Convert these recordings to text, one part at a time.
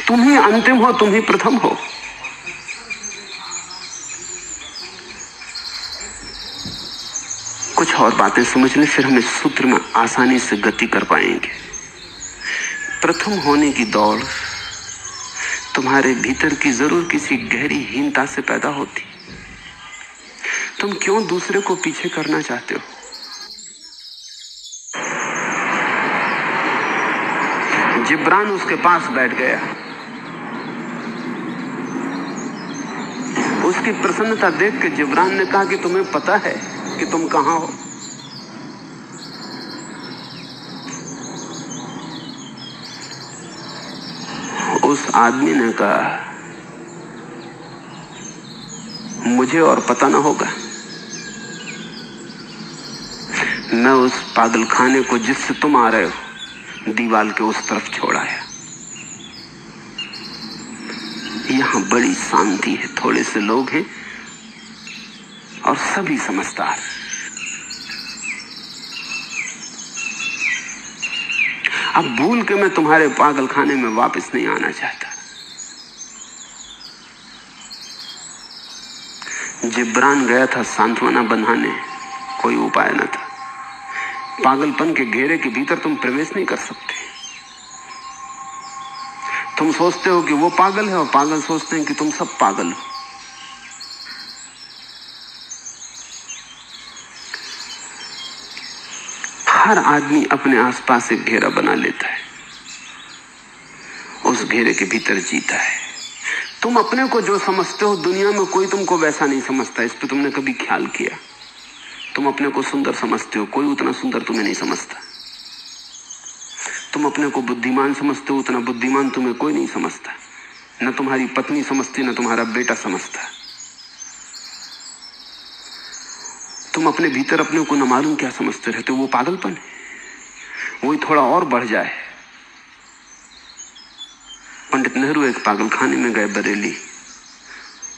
तुम ही अंतिम हो, तुम ही प्रथम हो। कुछ और बातें समझ लें, फिर हम इस सूत्र में आसानी से गति कर पाएंगे। प्रथम होने की दौड़ तुम्हारे भीतर की जरूर किसी गहरी हीनता से पैदा होती। तुम क्यों दूसरे को पीछे करना चाहते हो? जिब्रान उसके पास बैठ गया। उसकी प्रसन्नता देख के जिब्रान ने कहा कि तुम्हें पता है कि तुम कहां हो? उस आदमी ने कहा, मुझे और पता ना होगा। मैं उस पागलखाने को जिससे तुम आ रहे हो दीवार के उस तरफ छोड़ आया। यहां बड़ी शांति है, थोड़े से लोग हैं और सभी समझदार। अब भूल के मैं तुम्हारे पागलखाने में वापस नहीं आना चाहता। जिब्रान गया था सांत्वना बंधाने, कोई उपाय न था। पागलपन के घेरे के भीतर तुम प्रवेश नहीं कर सकते। तुम सोचते हो कि वो पागल है और पागल सोचते हैं कि तुम सब पागल हो। हर आदमी अपने आसपास एक घेरा बना लेता है, उस घेरे के भीतर जीता है। तुम अपने को जो समझते हो, दुनिया में कोई तुमको वैसा नहीं समझता। इस पर तुमने कभी ख्याल किया? तुम अपने को सुंदर समझते हो, कोई उतना सुंदर तुम्हें नहीं समझता। तुम अपने को बुद्धिमान समझते हो, उतना बुद्धिमान तुम्हें कोई नहीं समझता। न तुम्हारी पत्नी समझती, न तुम्हारा बेटा समझता। तुम अपने भीतर अपने को न मालूम क्या समझते रहते हो। वो पागलपन है, वही थोड़ा और बढ़ जाए। पंडित नेहरू एक पागलखाने में गए बरेली,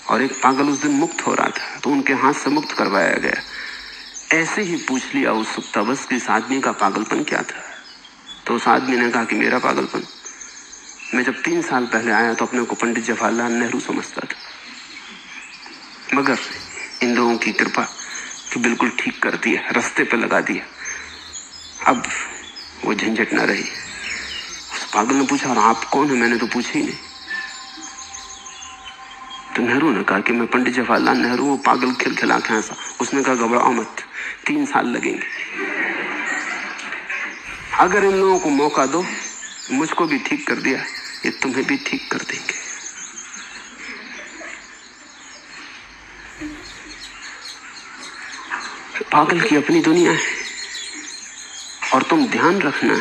और एक पागल उस दिन मुक्त हो रहा था, तो उनके हाथ से मुक्त करवाया गया। ऐसे ही पूछ लिया उत्सुकता बस कि इस आदमी का पागलपन क्या था। तो उस आदमी ने कहा कि मेरा पागलपन, मैं जब 3 साल पहले आया तो अपने को पंडित जवाहरलाल नेहरू समझता था, मगर इन लोगों की कृपा कि बिल्कुल ठीक कर दिया, रास्ते पे लगा दिया। अब वो झंझट ना रही। उस पागल ने पूछा, और आप कौन है? मैंने तो पूछा ही नहीं। तो नेहरू ने कहा कि मैं पंडित जवाहरलाल नेहरू। वो पागल खिलखिला के हंसा। उसने कहा, घबराओ मत, 3 साल लगेंगे। अगर इन लोगों को मौका दो, मुझको भी ठीक कर दिया, ये तुम्हें भी ठीक कर देंगे। पागल की अपनी दुनिया है। और तुम ध्यान रखना,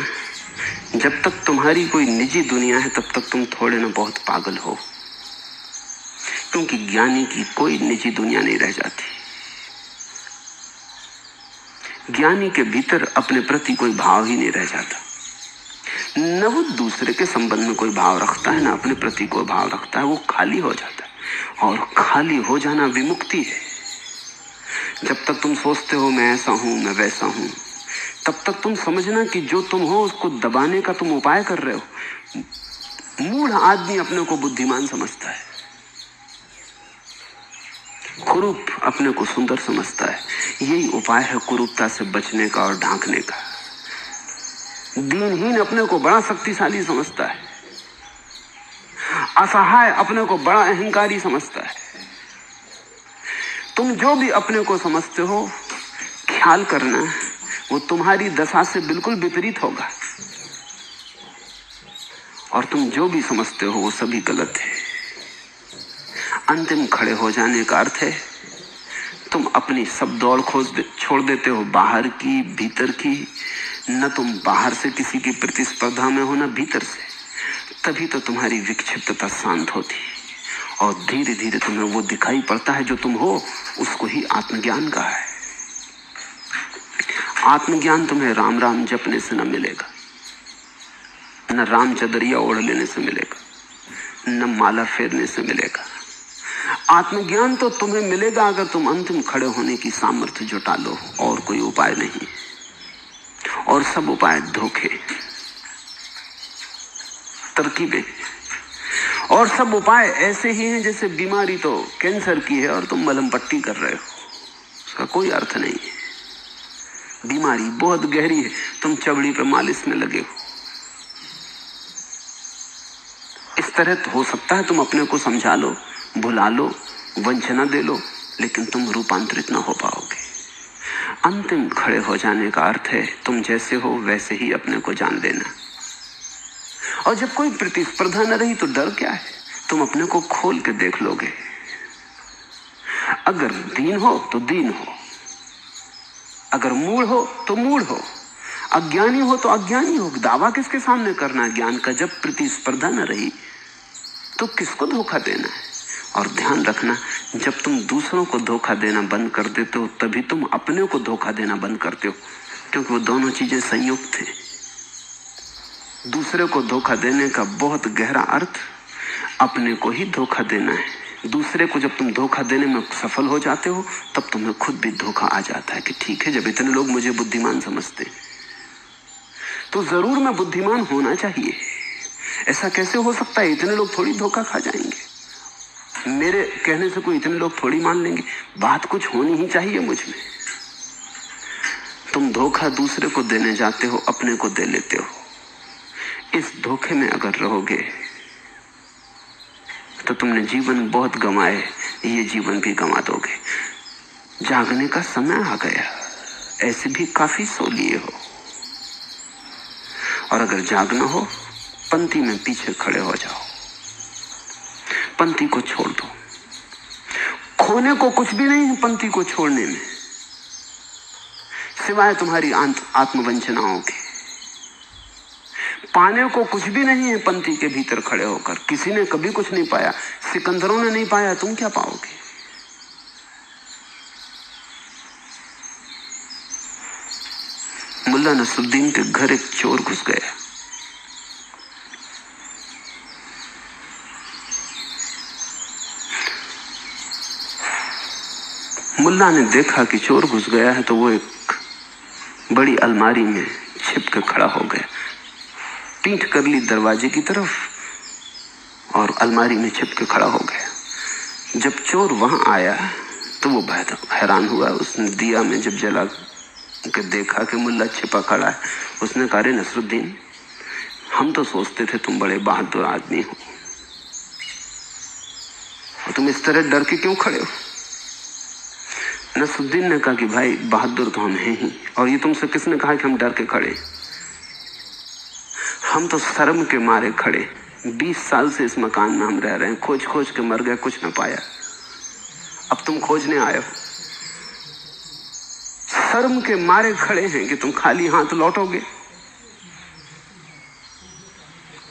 जब तक तुम्हारी कोई निजी दुनिया है तब तक तुम थोड़े ना बहुत पागल हो, क्योंकि ज्ञानी की कोई निजी दुनिया नहीं रह जाती। ज्ञानी के भीतर अपने प्रति कोई भाव ही नहीं रह जाता। न वो दूसरे के संबंध में कोई भाव रखता है, न अपने प्रति कोई भाव रखता है। वो खाली हो जाता है, और खाली हो जाना विमुक्ति है। जब तक तुम सोचते हो मैं ऐसा हूं, मैं वैसा हूं, तब तक तुम समझना कि जो तुम हो उसको दबाने का तुम उपाय कर रहे हो। मूढ़ आदमी अपने को बुद्धिमान समझता है, कुरूप अपने को सुंदर समझता है। यही उपाय है कुरूपता से बचने का और ढांकने का। दीनहीन अपने को बड़ा शक्तिशाली समझता है, असहाय अपने को बड़ा अहंकारी समझता है। तुम जो भी अपने को समझते हो, ख्याल करना, वो तुम्हारी दशा से बिल्कुल विपरीत होगा। और तुम जो भी समझते हो वो सभी गलत है। अंतिम खड़े हो जाने का अर्थ है तुम अपनी सब दौड़ छोड़ देते हो, बाहर की भीतर की। न तुम बाहर से किसी की प्रतिस्पर्धा में हो, न भीतर से। तभी तो तुम्हारी विक्षिप्तता शांत होती, और धीरे धीरे तुम्हें वो दिखाई पड़ता है जो तुम हो। उसको ही आत्मज्ञान कहा है। आत्मज्ञान तुम्हें राम राम जपने से न मिलेगा, न राम चदरिया ओढ़ लेने से मिलेगा, न माला फेरने से मिलेगा। आत्मज्ञान तो तुम्हें मिलेगा अगर तुम अंतिम खड़े होने की सामर्थ्य जुटा लो। और कोई उपाय नहीं, और सब उपाय धोखे, तरकीबें। और सब उपाय ऐसे ही हैं जैसे बीमारी तो कैंसर की है और तुम मलहम पट्टी कर रहे हो, उसका कोई अर्थ नहीं है। बीमारी बहुत गहरी है, तुम चबड़ी पे मालिश में लगे हो। इस तरह तो हो सकता है तुम अपने को समझा लो, भुला लो, वंचना दे लो, लेकिन तुम रूपांतरित ना हो पाओगे। अंतिम खड़े हो जाने का अर्थ है तुम जैसे हो वैसे ही अपने को जान लेना। और जब कोई प्रतिस्पर्धा न रही तो डर क्या है, तुम अपने को खोल के देख लोगे। अगर दीन हो तो दीन हो, अगर मूढ़ हो तो मूढ़ हो, अज्ञानी हो तो अज्ञानी हो। दावा किसके सामने करना ज्ञान का? जब प्रतिस्पर्धा न रही तो किसको धोखा देना है? और ध्यान रखना, जब तुम दूसरों को धोखा देना बंद कर देते हो तभी तुम अपने को धोखा देना बंद करते हो, क्योंकि वो दोनों चीजें संयुक्त हैं। दूसरे को धोखा देने का बहुत गहरा अर्थ अपने को ही धोखा देना है। दूसरे को जब तुम धोखा देने में सफल हो जाते हो तब तुम्हें खुद भी धोखा आ जाता है कि ठीक है, जब इतने लोग मुझे बुद्धिमान समझते तो जरूर मैं बुद्धिमान होना चाहिए। ऐसा कैसे हो सकता है? इतने लोग थोड़ी धोखा खा जाएंगे, मेरे कहने से कोई इतने लोग थोड़ी मान लेंगे। बात कुछ होनी ही चाहिए मुझ में। तुम धोखा दूसरे को देने जाते हो, अपने को दे लेते हो। इस धोखे में अगर रहोगे तो तुमने जीवन बहुत गंवाए, ये जीवन भी गंवा दोगे। जागने का समय आ गया, ऐसे भी काफी सो लिए हो। और अगर जागना हो, पंक्ति में पीछे खड़े हो जाओ, पंक्ति को छोड़ दो। खोने को कुछ भी नहीं है पंक्ति को छोड़ने में, सिवाय तुम्हारी आत्मवंचनाओं के। पाने को कुछ भी नहीं है पंक्ति के भीतर खड़े होकर। किसी ने कभी कुछ नहीं पाया, सिकंदरों ने नहीं पाया, तुम क्या पाओगे? मुल्ला नसरुद्दीन के घर एक चोर घुस गया। मुल्ला ने देखा कि चोर घुस गया है तो वो एक बड़ी अलमारी में छिप के खड़ा हो गया, पीठ कर ली दरवाजे की तरफ और अलमारी में छिप के खड़ा हो गया। जब चोर वहां आया तो वो हैरान हुआ। उसने दिया में जब जला के देखा कि मुल्ला छिपा खड़ा है, उसने कहा, नसरुद्दीन, हम तो सोचते थे तुम बड़े बहादुर आदमी हो, और तुम इस तरह डर के क्यों खड़े हो? नसरुद्दीन ने कहा कि भाई, बहादुर तो हम हैं ही, और ये तुमसे किसने कहा कि हम डर के खड़े? हम तो शर्म के मारे खड़े। 20 साल से इस मकान में हम रह रहे हैं, खोज खोज के मर गए, कुछ न पाया। अब तुम खोजने आए हो। शर्म के मारे खड़े हैं कि तुम खाली हाथ लौटोगे।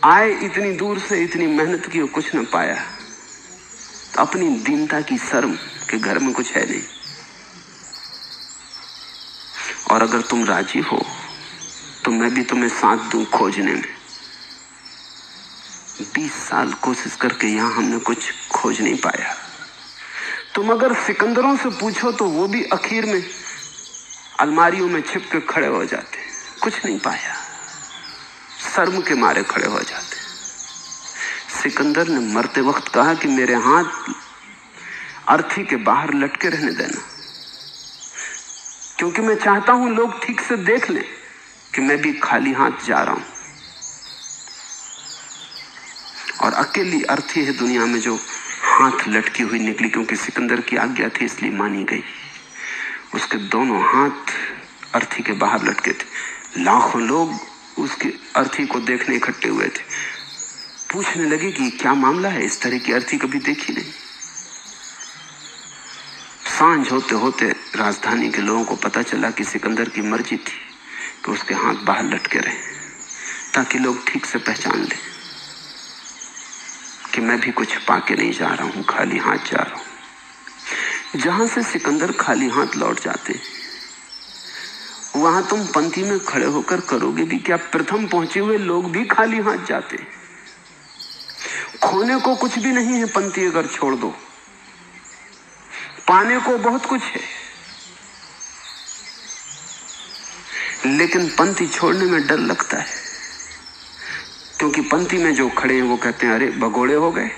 आए इतनी दूर से, इतनी मेहनत की और कुछ न पाया, तो अपनी दीनता की शर्म के घर में कुछ है नहीं। और अगर तुम राजी हो तो मैं भी तुम्हें साथ दूं खोजने में। 20 साल कोशिश करके यहां हमने कुछ खोज नहीं पाया। तुम अगर सिकंदरों से पूछो तो वो भी आखिर में अलमारियों में छिप के खड़े हो जाते, कुछ नहीं पाया, शर्म के मारे खड़े हो जाते। सिकंदर ने मरते वक्त कहा कि मेरे हाथ अर्थी के बाहर लटके रहने देना, क्योंकि मैं चाहता हूं लोग ठीक से देख लें कि मैं भी खाली हाथ जा रहा हूं। और अकेली अर्थी है दुनिया में जो हाथ लटकी हुई निकली, क्योंकि सिकंदर की आज्ञा थी इसलिए मानी गई। उसके दोनों हाथ अर्थी के बाहर लटके थे। लाखों लोग उसकी अर्थी को देखने इकट्ठे हुए थे। पूछने लगे कि क्या मामला है, इस तरह की अर्थी कभी देखी नहीं। सांझ होते होते राजधानी के लोगों को पता चला कि सिकंदर की मर्जी थी कि उसके हाथ बाहर लटके रहे, ताकि लोग ठीक से पहचान लें कि मैं भी कुछ पाके नहीं जा रहा हूं, खाली हाथ जा रहा हूं। जहां से सिकंदर खाली हाथ लौट जाते, वहां तुम पंक्ति में खड़े होकर करोगे भी क्या? प्रथम पहुंचे हुए लोग भी खाली हाथ जाते। खोने को कुछ भी नहीं है पंक्ति अगर छोड़ दो, पाने को बहुत कुछ है, लेकिन पंक्ति छोड़ने में डर लगता है, क्योंकि पंक्ति में जो खड़े हैं वो कहते हैं अरे भगोड़े हो गए,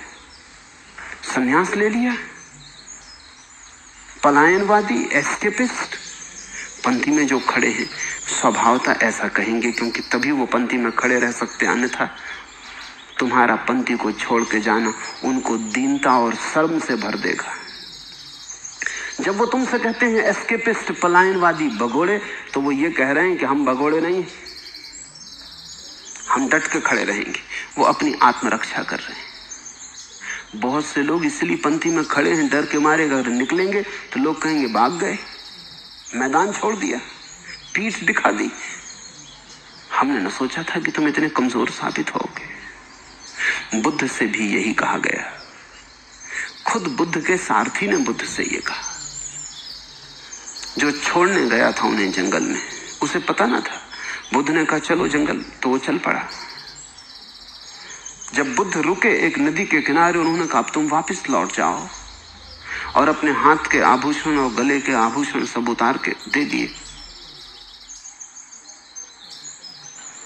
संन्यास ले लिया, पलायनवादी, एस्केपिस्ट। पंक्ति में जो खड़े हैं स्वभावतः ऐसा कहेंगे, क्योंकि तभी वो पंक्ति में खड़े रह सकते, अन्यथा तुम्हारा पंक्ति को छोड़ के जाना उनको दीनता और शर्म से भर देगा। जब वो तुमसे कहते हैं एस्केपिस्ट, पलायनवादी, भगोड़े, तो वो ये कह रहे हैं कि हम भगोड़े नहीं, हम डट के खड़े रहेंगे। वो अपनी आत्मरक्षा कर रहे हैं। बहुत से लोग इसलिए पंक्ति में खड़े हैं, डर के मारे अगर निकलेंगे तो लोग कहेंगे भाग गए, मैदान छोड़ दिया, पीठ दिखा दी, हमने न सोचा था कि तुम इतने कमजोर साबित होगे। बुद्ध से भी यही कहा गया। खुद बुद्ध के सारथी ने बुद्ध से ये कहा, जो छोड़ने गया था उन्हें जंगल में, उसे पता ना था। बुद्ध ने कहा चलो जंगल, तो वो चल पड़ा। जब बुद्ध रुके एक नदी के किनारे, उन्होंने कहा अब तुम वापस लौट जाओ, और अपने हाथ के आभूषण और गले के आभूषण सब उतार के दे दिए।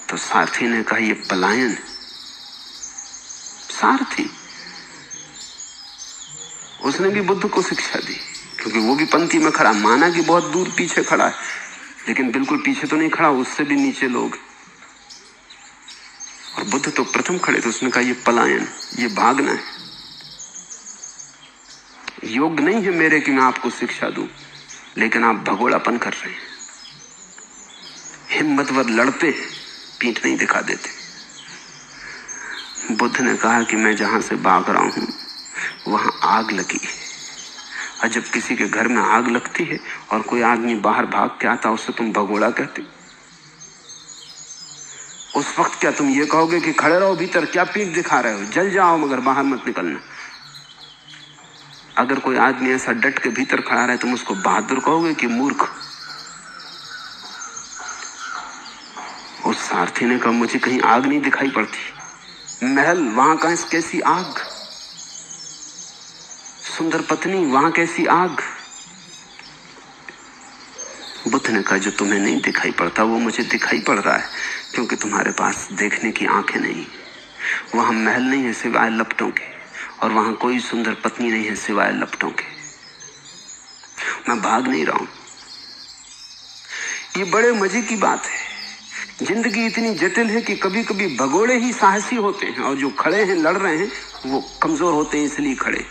तो सारथी ने कहा ये पलायन। सारथी, उसने भी बुद्ध को शिक्षा दी, क्योंकि वो भी पंक्ति में खड़ा, माना कि बहुत दूर पीछे खड़ा है, लेकिन बिल्कुल पीछे तो नहीं खड़ा, उससे भी नीचे लोग। और बुद्ध तो प्रथम खड़े थे। उसने कहा ये पलायन, ये भागना है, योग्य नहीं है मेरे कि मैं आपको शिक्षा दूं, लेकिन आप भगोड़ापन कर रहे हैं, हिम्मतवर लड़ते हैं, पीठ नहीं दिखा देते। बुद्ध ने कहा कि मैं जहां से भाग रहा हूं वहां आग लगी है, और जब किसी के घर में आग लगती है और कोई आदमी बाहर भाग के आता, उससे तुम भगोड़ा कहते, उस वक्त क्या तुम ये कहोगे कि खड़े रहो भीतर, क्या पीठ दिखा रहे हो, जल जाओ मगर बाहर मत निकलना? अगर कोई आदमी ऐसा डट के भीतर खड़ा रहे, तुम उसको बहादुर कहोगे कि मूर्ख? उस सारथी ने कहा मुझे कहीं आग नहीं दिखाई पड़ती, महल वहां कहां कैसी आग, सुंदर पत्नी वहां कैसी आग? बुद्ध ने कहा जो तुम्हें नहीं दिखाई पड़ता वो मुझे दिखाई पड़ रहा है, क्योंकि तुम्हारे पास देखने की आंखें नहीं। वहां महल नहीं है सिवाय लपटों के, और वहां कोई सुंदर पत्नी नहीं है सिवाय लपटों के। मैं भाग नहीं रहा हूं। ये बड़े मजे की बात है। जिंदगी इतनी जटिल है कि कभी कभी भगोड़े ही साहसी होते हैं, और जो खड़े हैं, लड़ रहे हैं, वो कमजोर होते हैं इसलिए खड़े।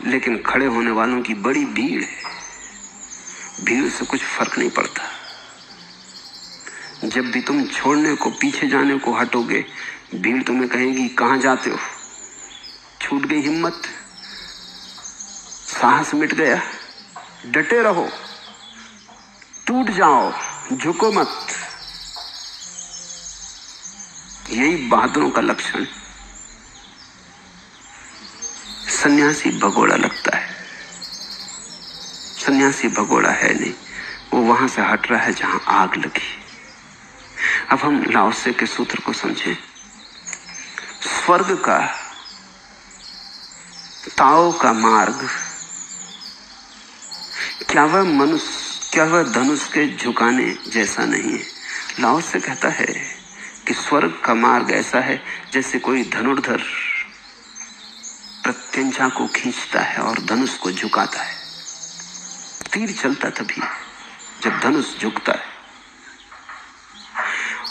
लेकिन खड़े होने वालों की बड़ी भीड़ है, भीड़ से कुछ फर्क नहीं पड़ता। जब भी तुम छोड़ने को, पीछे जाने को हटोगे, भीड़ तुम्हें कहेगी कहां जाते हो, छूट गई हिम्मत, साहस मिट गया, डटे रहो, टूट जाओ, झुको मत। यही बहादुरों का लक्षण। सन्यासी भगोड़ा लगता है, सन्यासी भगोड़ा है नहीं, वो वहां से हट रहा है जहां आग लगी। अब हम लाओ त्से के सूत्र को समझें। स्वर्ग का, ताओ का मार्ग, क्या वह धनुष के झुकाने जैसा नहीं है? लाओ त्से कहता है कि स्वर्ग का मार्ग ऐसा है जैसे कोई धनुर्धर प्रत्यंचा को खींचता है और धनुष को झुकाता है। तीर चलता तभी जब धनुष झुकता है,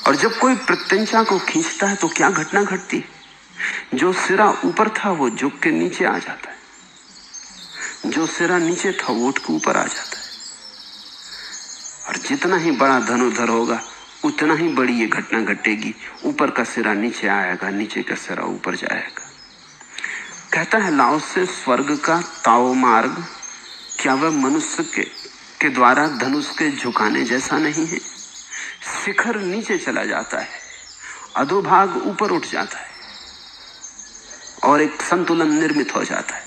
और जब कोई प्रत्यंचा को खींचता है तो क्या घटना घटती? जो सिरा ऊपर था वो झुक के नीचे आ जाता है, जो सिरा नीचे था वो उठ के ऊपर आ जाता है। और जितना ही बड़ा धनुर्धर होगा उतना ही बड़ी ये घटना घटेगी, ऊपर का सिरा नीचे आएगा, नीचे का सिरा ऊपर जाएगा। कहता है लाओ त्से, स्वर्ग का ताओ मार्ग क्या वह मनुष्य के द्वारा धनुष के झुकाने जैसा नहीं है? शिखर नीचे चला जाता है, अधोभाग ऊपर उठ जाता है, और एक संतुलन निर्मित हो जाता है।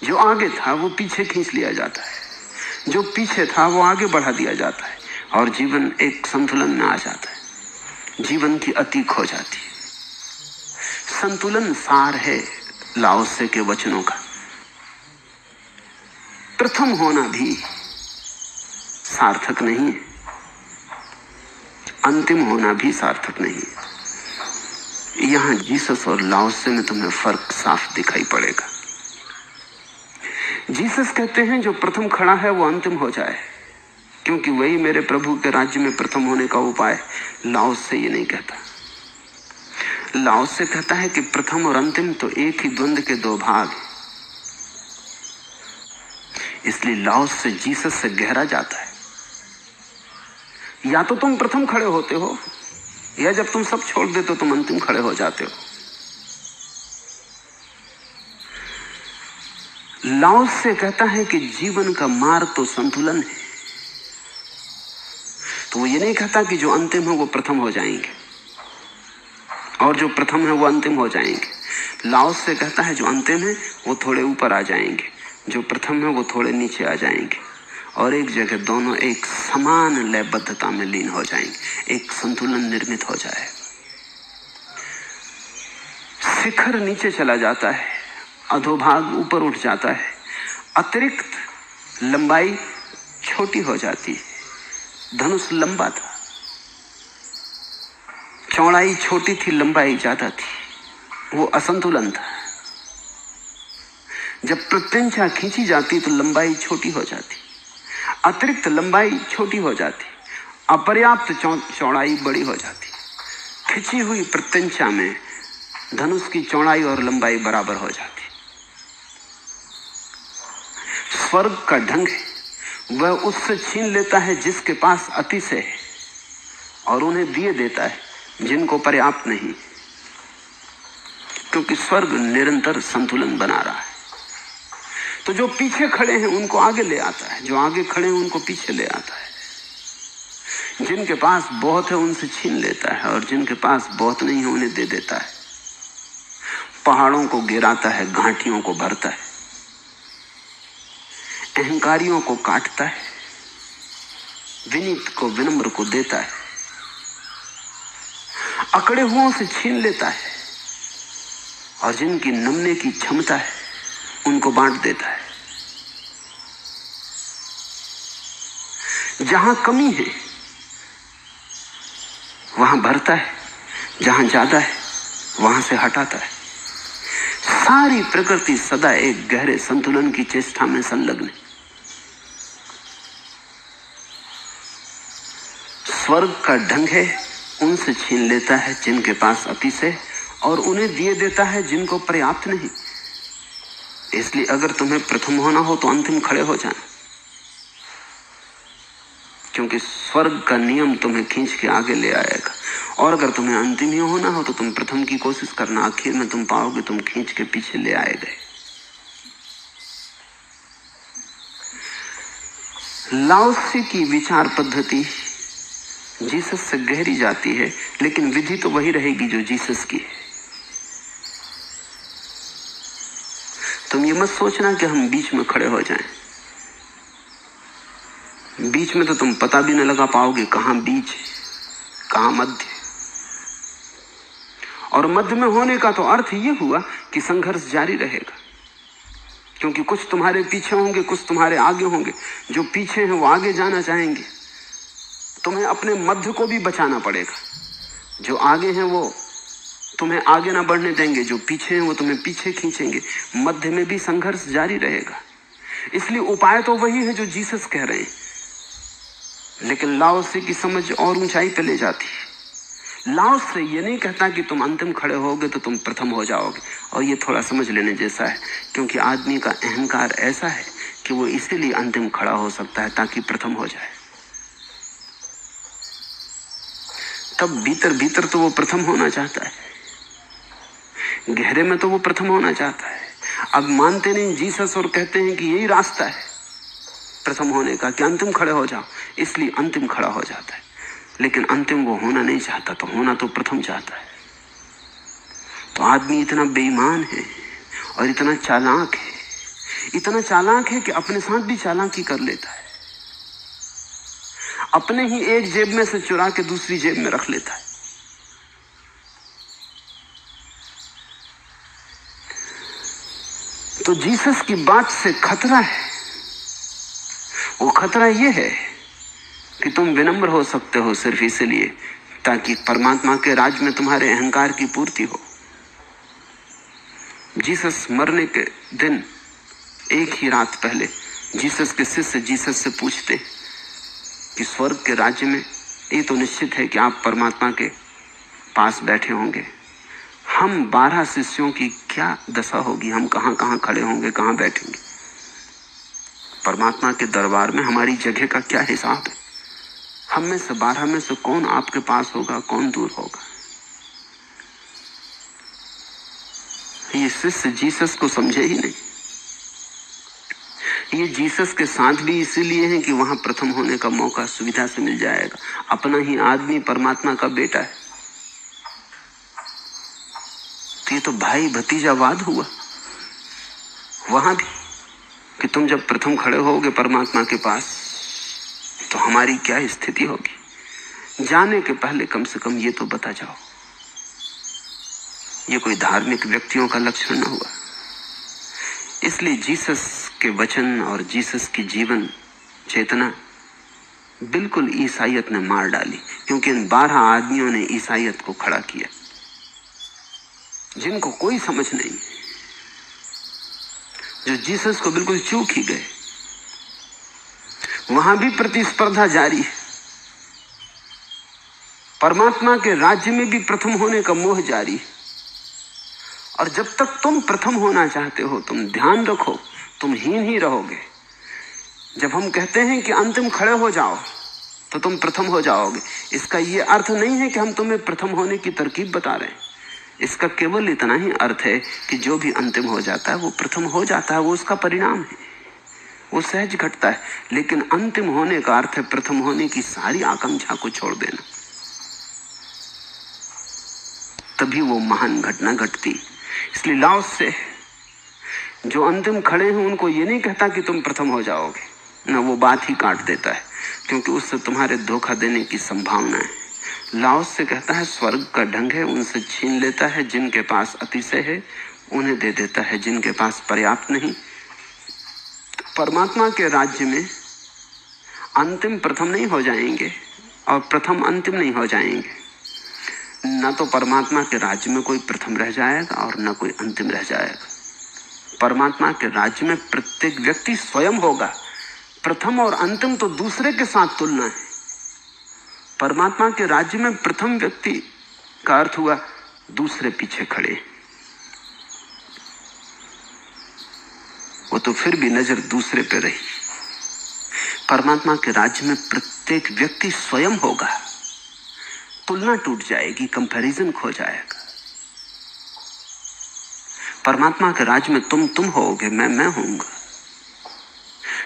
जो आगे था वो पीछे खींच लिया जाता है, जो पीछे था वो आगे बढ़ा दिया जाता है, और जीवन एक संतुलन में आ जाता है, जीवन की अतीक हो जाती है। संतुलन सार है लाओ त्से के वचनों का। प्रथम होना भी सार्थक नहीं है, अंतिम होना भी सार्थक नहीं है। यहां जीसस और लाओसे में तुम्हें फर्क साफ दिखाई पड़ेगा। जीसस कहते हैं जो प्रथम खड़ा है वो अंतिम हो जाए, क्योंकि वही मेरे प्रभु के राज्य में प्रथम होने का उपाय। लाओसे ये नहीं कहता। लाओसे कहता है कि प्रथम और अंतिम तो एक ही द्वंद्व के दो भाग हैं। इसलिए लाओसे जीसस से गहरा जाता है। या तो तुम प्रथम खड़े होते हो, या जब तुम सब छोड़ देते हो तुम अंतिम खड़े हो जाते हो। लाओसे कहता है कि जीवन का मार्ग तो संतुलन है। तो वो ये नहीं कहता कि जो अंतिम है वो प्रथम हो जाएंगे और जो प्रथम है वो अंतिम हो जाएंगे। लाओसे कहता है जो अंतिम है वो थोड़े ऊपर आ जाएंगे, जो प्रथम है वो थोड़े नीचे आ जाएंगे, और एक जगह दोनों एक समान लयबद्धता में लीन हो जाएंगे, एक संतुलन निर्मित हो जाए। शिखर नीचे चला जाता है, अधोभाग ऊपर उठ जाता है, अतिरिक्त लंबाई छोटी हो जाती है। धनुष लंबा था, चौड़ाई छोटी थी, लंबाई ज्यादा थी, वो असंतुलन था। जब प्रत्यंचा खींची जाती तो लंबाई छोटी हो जाती, अतिरिक्त लंबाई छोटी हो जाती, अपर्याप्त चौड़ाई बड़ी हो जाती। खिंची हुई प्रत्यंचा में धनुष की चौड़ाई और लंबाई बराबर हो जाती। स्वर्ग का ढंग है, वह उससे छीन लेता है जिसके पास अतिशय है, और उन्हें दिए देता है जिनको पर्याप्त नहीं, क्योंकि स्वर्ग निरंतर संतुलन बना रहा है। तो जो पीछे खड़े हैं उनको आगे ले आता है, जो आगे खड़े हैं उनको पीछे ले आता है। जिनके पास बहुत है उनसे छीन लेता है, और जिनके पास बहुत नहीं है उन्हें दे देता है। पहाड़ों को गिराता है, घाटियों को भरता है, अहंकारियों को काटता है, विनीत को विनम्र को देता है, अकड़े हुओं से छीन लेता है, और जिनकी नमने की क्षमता है उनको बांट देता है। जहां कमी है वहां भरता है, जहां ज्यादा है वहां से हटाता है। सारी प्रकृति सदा एक गहरे संतुलन की चेष्टा में संलग्न है। स्वर्ग का ढंग है, उनसे छीन लेता है जिनके पास अतिशय, और उन्हें दिए देता है जिनको पर्याप्त नहीं। इसलिए अगर तुम्हें प्रथम होना हो तो अंतिम खड़े हो जाना, क्योंकि स्वर्ग का नियम तुम्हें खींच के आगे ले आएगा। और अगर तुम्हें अंतिम ही होना हो तो तुम प्रथम की कोशिश करना, आखिर में तुम पाओगे तुम खींच के पीछे ले आए गए। लाओसे की विचार पद्धति जीसस से गहरी जाती है, लेकिन विधि तो वही रहेगी जो जीसस की है। तुम ये मत सोचना कि हम बीच में खड़े हो जाएं। बीच में तो तुम पता भी न लगा पाओगे कहां बीच है, कहां मध्य। और मध्य में होने का तो अर्थ ये हुआ कि संघर्ष जारी रहेगा, क्योंकि कुछ तुम्हारे पीछे होंगे, कुछ तुम्हारे आगे होंगे। जो पीछे हैं वो आगे जाना चाहेंगे, तुम्हें अपने मध्य को भी बचाना पड़ेगा। जो आगे हैं वो तुम्हें आगे ना बढ़ने देंगे, जो पीछे हैं वो तुम्हें पीछे खींचेंगे। मध्य में भी संघर्ष जारी रहेगा। इसलिए उपाय तो वही है जो जीसस कह रहे हैं, लेकिन लाओसे की समझ और ऊंचाई पे ले जाती है। लाओसे ये नहीं कहता कि तुम अंतिम खड़े होगे तो तुम प्रथम हो जाओगे, और ये थोड़ा समझ लेने जैसा है, क्योंकि आदमी का अहंकार ऐसा है कि वो इसीलिए अंतिम खड़ा हो सकता है ताकि प्रथम हो जाए। तब भीतर भीतर तो वो प्रथम होना चाहता है, गहरे में तो वो प्रथम होना चाहता है। अब मानते नहीं जीसस और कहते हैं कि यही रास्ता है प्रथम होने का, कि अंतिम खड़े हो जाओ, इसलिए अंतिम खड़ा हो जाता है। लेकिन अंतिम वो होना नहीं चाहता, तो होना तो प्रथम चाहता है। तो आदमी इतना बेईमान है और इतना चालाक है, इतना चालाक है कि अपने साथ भी चालाकी कर लेता है। अपने ही एक जेब में से चुरा के दूसरी जेब में रख लेता है। तो जीसस की बात से खतरा है। वो खतरा ये है कि तुम विनम्र हो सकते हो सिर्फ इसलिए ताकि परमात्मा के राज में तुम्हारे अहंकार की पूर्ति हो। जीसस मरने के दिन एक ही रात पहले जीसस के शिष्य जीसस से पूछते कि स्वर्ग के राज्य में ये तो निश्चित है कि आप परमात्मा के पास बैठे होंगे, हम 12 शिष्यों की क्या दशा होगी, हम कहां कहां खड़े होंगे, कहां बैठेंगे? परमात्मा के दरबार में हमारी जगह का क्या हिसाब है? हम में से 12 में से कौन आपके पास होगा, कौन दूर होगा? ये शिष्य जीसस को समझे ही नहीं। ये जीसस के साथ भी इसीलिए है कि वहां प्रथम होने का मौका सुविधा से मिल जाएगा। अपना ही आदमी परमात्मा का बेटा है, तो ये तो भाई भतीजावाद हुआ वहां भी कि तुम जब प्रथम खड़े होगे परमात्मा के पास तो हमारी क्या स्थिति होगी। जाने के पहले कम से कम ये तो बता जाओ। ये कोई धार्मिक व्यक्तियों का लक्षण न हुआ। इसलिए जीसस के वचन और जीसस की जीवन चेतना बिल्कुल ईसाइयत ने मार डाली, क्योंकि इन 12 आदमियों ने ईसाइयत को खड़ा किया, जिनको कोई समझ नहीं, जो जीसस को बिल्कुल चूक ही गए। वहां भी प्रतिस्पर्धा जारी है, परमात्मा के राज्य में भी प्रथम होने का मोह जारी है। और जब तक तुम प्रथम होना चाहते हो, तुम ध्यान रखो, तुम हीन ही रहोगे। जब हम कहते हैं कि अंतिम खड़े हो जाओ तो तुम प्रथम हो जाओगे, इसका यह अर्थ नहीं है कि हम तुम्हें प्रथम होने की तरकीब बता रहे हैं। इसका केवल इतना ही अर्थ है कि जो भी अंतिम हो जाता है वो प्रथम हो जाता है, वो उसका परिणाम है, वो सहज घटता है। लेकिन अंतिम होने का अर्थ है प्रथम होने की सारी आकांक्षा को छोड़ देना, तभी वो महान घटना घटती। इसलिए लाओस से जो अंतिम खड़े हैं उनको ये नहीं कहता कि तुम प्रथम हो जाओगे, ना, वो बात ही काट देता है, क्योंकि उससे तुम्हारे धोखा देने की संभावना है। लाओस से कहता है स्वर्ग का ढंग है, उनसे छीन लेता है जिनके पास अतिशय है, उन्हें दे देता है जिनके पास पर्याप्त नहीं। परमात्मा के राज्य में अंतिम प्रथम नहीं हो जाएंगे और प्रथम अंतिम नहीं हो जाएंगे। न तो परमात्मा के राज्य में कोई प्रथम रह जाएगा और न कोई अंतिम रह जाएगा। परमात्मा के राज्य में प्रत्येक व्यक्ति स्वयं होगा। प्रथम और अंतिम तो दूसरे के साथ तुलना है। परमात्मा के राज्य में प्रथम व्यक्ति का अर्थ हुआ दूसरे पीछे खड़े, वो तो फिर भी नजर दूसरे पे रही। परमात्मा के राज्य में प्रत्येक व्यक्ति स्वयं होगा, तुलना टूट जाएगी, कंपैरिजन खो जाएगा। परमात्मा के राज्य में तुम होगे, मैं होऊंगा।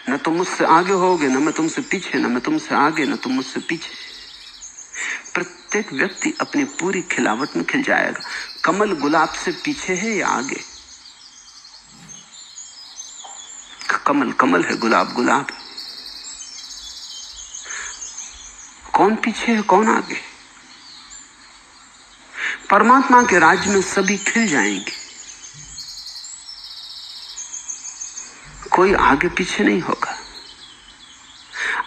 न तुम मुझसे आगे होगे, न मैं तुमसे पीछे, न मैं तुमसे आगे, न तुम मुझसे पीछे। प्रत्येक व्यक्ति अपनी पूरी खिलावट में खिल जाएगा। कमल गुलाब से पीछे है या आगे? कमल कमल है, गुलाब गुलाब है। कौन पीछे है, कौन आगे? परमात्मा के राज्य में सभी खिल जाएंगे, कोई आगे पीछे नहीं होगा।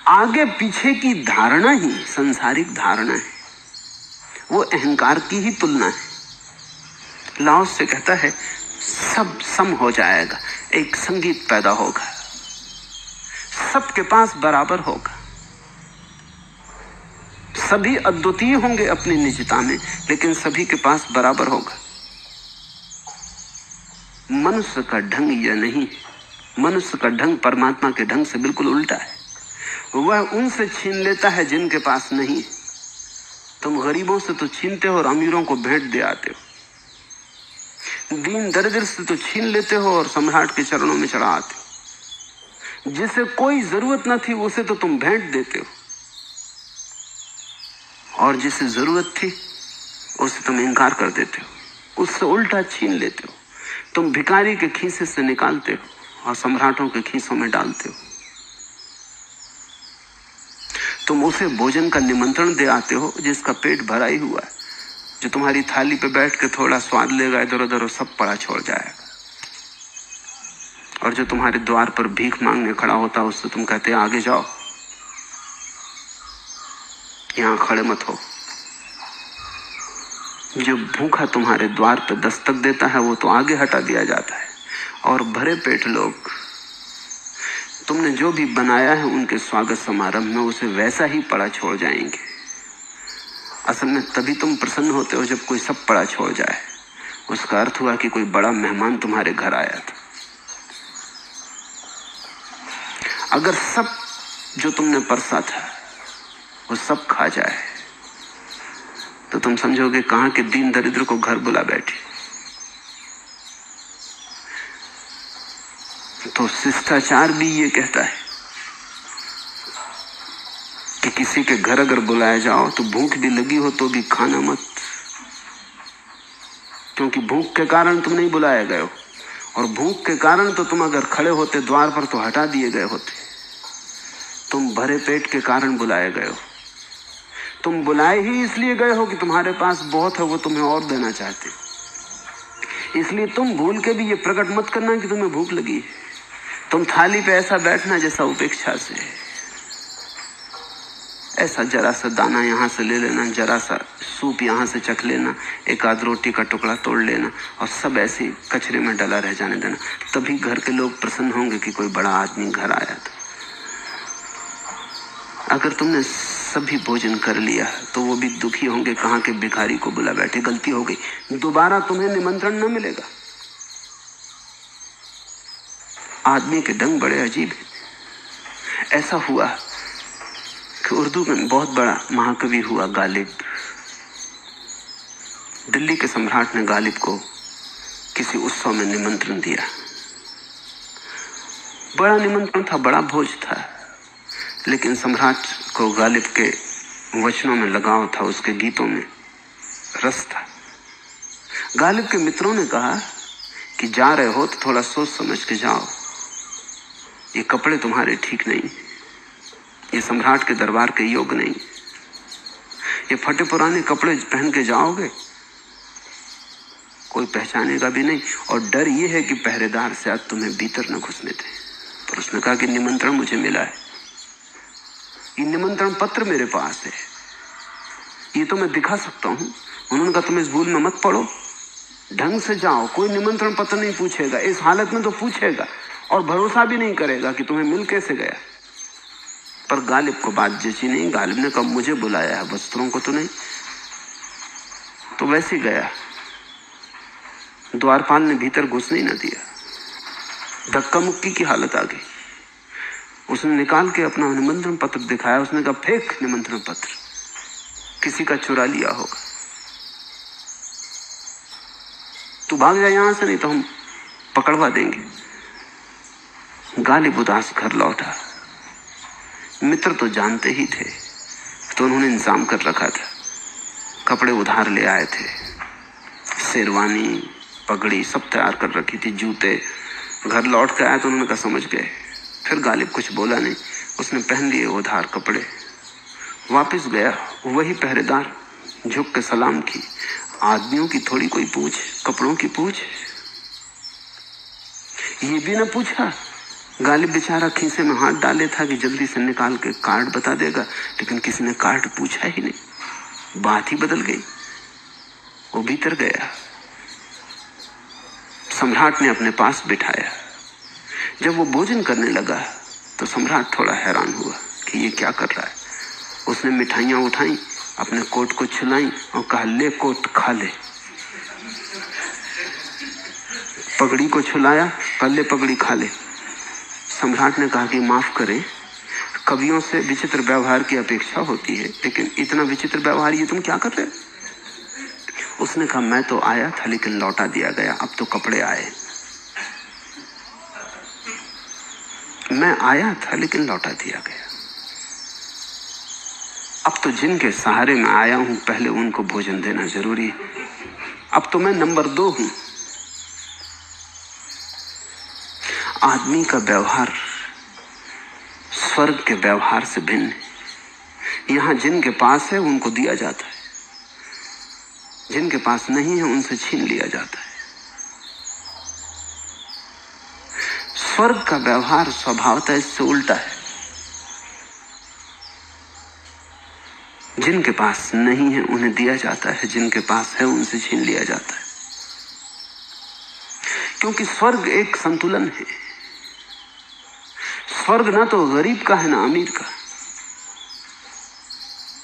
आगे पीछे की धारणा ही सांसारिक धारणा है, वो अहंकार की ही तुलना है। लाओस से कहता है सब सम हो जाएगा, एक संगीत पैदा होगा, सबके पास बराबर होगा, सभी अद्वितीय होंगे अपनी निजता में, लेकिन सभी के पास बराबर होगा। मनुष्य का ढंग यह नहीं है। मनुष्य का ढंग परमात्मा के ढंग से बिल्कुल उल्टा है। वह उनसे छीन लेता है जिनके पास नहीं। तुम गरीबों से तो छीनते हो और अमीरों को भेंट दे आते हो। दीन दरिद्र से तो छीन लेते हो और सम्राट के चरणों में चढ़ा आते हो। जिसे कोई जरूरत न थी उसे तो तुम भेंट देते हो, और जिसे जरूरत थी उसे तुम इनकार कर देते हो, उससे उल्टा छीन लेते हो। तुम भिखारी के खीसे से निकालते हो और सम्राटों के खीसों में डालते हो। तुम उसे भोजन का निमंत्रण दे आते हो जिसका पेट भरा ही हुआ है, जो तुम्हारी थाली पे बैठ के थोड़ा स्वाद लेगा, इधर उधर सब पड़ा छोड़ जाएगा। और जो तुम्हारे द्वार पर भीख मांगने खड़ा होता है उससे तुम कहते आगे जाओ, यहां खड़े मत हो। जो भूखा तुम्हारे द्वार पर दस्तक देता है वो तो आगे हटा दिया जाता है, और भरे पेट लोग तुमने जो भी बनाया है उनके स्वागत समारंभ में उसे वैसा ही पड़ा छोड़ जाएंगे। असल में तभी तुम प्रसन्न होते हो जब कोई सब पड़ा छोड़ जाए। उसका अर्थ हुआ कि कोई बड़ा मेहमान तुम्हारे घर आया था। अगर सब जो तुमने परसा था वो सब खा जाए तो तुम समझोगे कहां के दीन दरिद्र को घर बुला बैठे। तो शिष्टाचार भी ये कहता है कि किसी के घर अगर बुलाया जाओ तो भूख भी लगी हो तो भी खाना मत, क्योंकि भूख के कारण तुम नहीं बुलाए गए हो, और भूख के कारण तो तुम अगर खड़े होते द्वार पर तो हटा दिए गए होते। तुम भरे पेट के कारण बुलाए गए हो। तुम बुलाए ही इसलिए गए हो कि तुम्हारे पास बहुत है, वो तुम्हें और देना चाहते। इसलिए तुम भूल के भी ये प्रकट मत करना कि तुम्हें भूख लगी। तुम थाली पे ऐसा बैठना जैसा उपेक्षा से, ऐसा जरा सा दाना यहां से ले लेना, जरा सा सूप यहां से चख लेना, एक आध रोटी का टुकड़ा तोड़ लेना और सब ऐसे कचरे में डला रह जाने देना। तभी घर के लोग प्रसन्न होंगे कि कोई बड़ा आदमी घर आया था। अगर तुमने सभी भोजन कर लिया तो वो भी दुखी होंगे, कहां के भिखारी को बुला बैठे, गलती हो गई, दोबारा तुम्हें निमंत्रण न मिलेगा। आदमी के ढंग बड़े अजीब है। ऐसा हुआ कि उर्दू में बहुत बड़ा महाकवि हुआ गालिब। दिल्ली के सम्राट ने गालिब को किसी उत्सव में निमंत्रण दिया। बड़ा निमंत्रण था, बड़ा भोज था, लेकिन सम्राट को गालिब के वचनों में लगाव था, उसके गीतों में रस था। गालिब के मित्रों ने कहा कि जा रहे हो तो थोड़ा सोच समझ के जाओ, ये कपड़े तुम्हारे ठीक नहीं, ये सम्राट के दरबार के योग्य नहीं, ये फटे पुराने कपड़े पहन के जाओगे कोई पहचानेगा भी नहीं, और डर ये है कि पहरेदार से आज तुम्हें भीतर न घुसने दे। पर उसने कहा कि निमंत्रण मुझे मिला है, ये निमंत्रण पत्र मेरे पास है, ये तो मैं दिखा सकता हूं। उन्होंने कहा तुम इस भूल में मत पड़ो, ढंग से जाओ, कोई निमंत्रण पत्र नहीं पूछेगा, इस हालत में तो पूछेगा और भरोसा भी नहीं करेगा कि तुम्हें मिल कैसे गया। पर गालिब को बात जची नहीं। गालिब ने कहा मुझे बुलाया है, वस्त्रों को तो नहीं। तो वैसे गया, द्वारपाल ने भीतर घुसने ही न दिया, धक्का मुक्की की हालत आ गई। उसने निकाल के अपना निमंत्रण पत्र दिखाया। उसने कहा फेंक निमंत्रण पत्र, किसी का चुरा लिया होगा, तू भाग जा यहां से, नहीं तो हम पकड़वा देंगे। गालिब उदास घर लौटा। मित्र तो जानते ही थे, तो उन्होंने इंतजाम कर रखा था, कपड़े उधार ले आए थे, शेरवानी पगड़ी सब तैयार कर रखी थी, जूते। घर लौट के आए तो उन्होंने कहा समझ गए। फिर गालिब कुछ बोला नहीं, उसने पहन लिए उधार कपड़े, वापस गया। वही पहरेदार झुक के सलाम की। आदमियों की थोड़ी कोई पूछ, कपड़ों की पूछ। ये भी न पूछा। गालिब बेचारा खीसे में हाथ डाले था कि जल्दी से निकाल के कार्ड बता देगा, लेकिन किसी ने कार्ड पूछा ही नहीं। बात ही बदल गई। वो भीतर गया, सम्राट ने अपने पास बिठाया। जब वो भोजन करने लगा तो सम्राट थोड़ा हैरान हुआ कि ये क्या कर रहा है। उसने मिठाइयां उठाई, अपने कोट को छिलाई और कहा ले कोट खा ले। पगड़ी को छुलाया, कहा ले पगड़ी खा ले। सम्राट ने कहा कि माफ करें, कवियों से विचित्र व्यवहार की अपेक्षा होती है, लेकिन इतना विचित्र व्यवहार ये तुम क्या कर रहे हो। उसने कहा मैं तो आया था लेकिन लौटा दिया गया, अब तो कपड़े आए। मैं आया था लेकिन लौटा दिया गया, अब तो जिनके सहारे में आया हूं पहले उनको भोजन देना जरूरी है। अब तो मैं नंबर 2 हूं। आदमी का व्यवहार स्वर्ग के व्यवहार से भिन्न है। यहां जिनके पास है उनको दिया जाता है, जिनके पास नहीं है उनसे छीन लिया जाता है। स्वर्ग का व्यवहार स्वभावतः इससे उल्टा है। जिनके पास नहीं है उन्हें दिया जाता है, जिनके पास है उनसे छीन लिया जाता है। क्योंकि स्वर्ग एक संतुलन है। स्वर्ग ना तो गरीब का है ना अमीर का,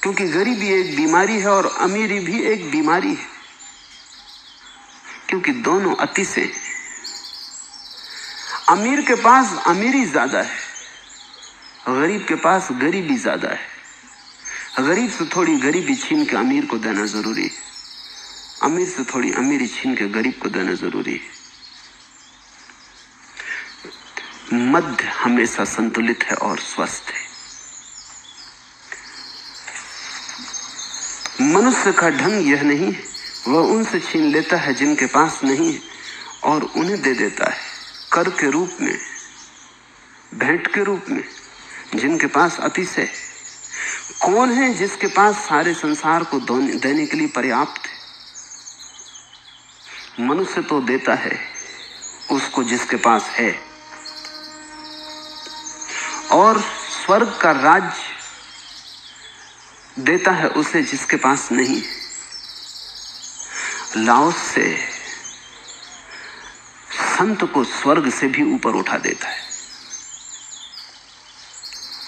क्योंकि गरीबी एक बीमारी है और अमीरी भी एक बीमारी है, क्योंकि दोनों अति से। अमीर के पास अमीरी ज्यादा है, गरीब के पास गरीबी ज्यादा है। गरीब से थोड़ी गरीबी छीन के अमीर को देना जरूरी है, अमीर से थोड़ी अमीरी छीन के गरीब को देना जरूरी है। मध्य हमेशा संतुलित है और स्वस्थ है। मनुष्य का ढंग यह नहीं है, वह उनसे छीन लेता है जिनके पास नहीं है और उन्हें दे देता है कर के रूप में, भेंट के रूप में, जिनके पास अतिशय है। कौन है जिसके पास सारे संसार को देने के लिए पर्याप्त है? मनुष्य तो देता है उसको जिसके पास है, और स्वर्ग का राज्य देता है उसे जिसके पास नहीं। लाओस से संत को स्वर्ग से भी ऊपर उठा देता है।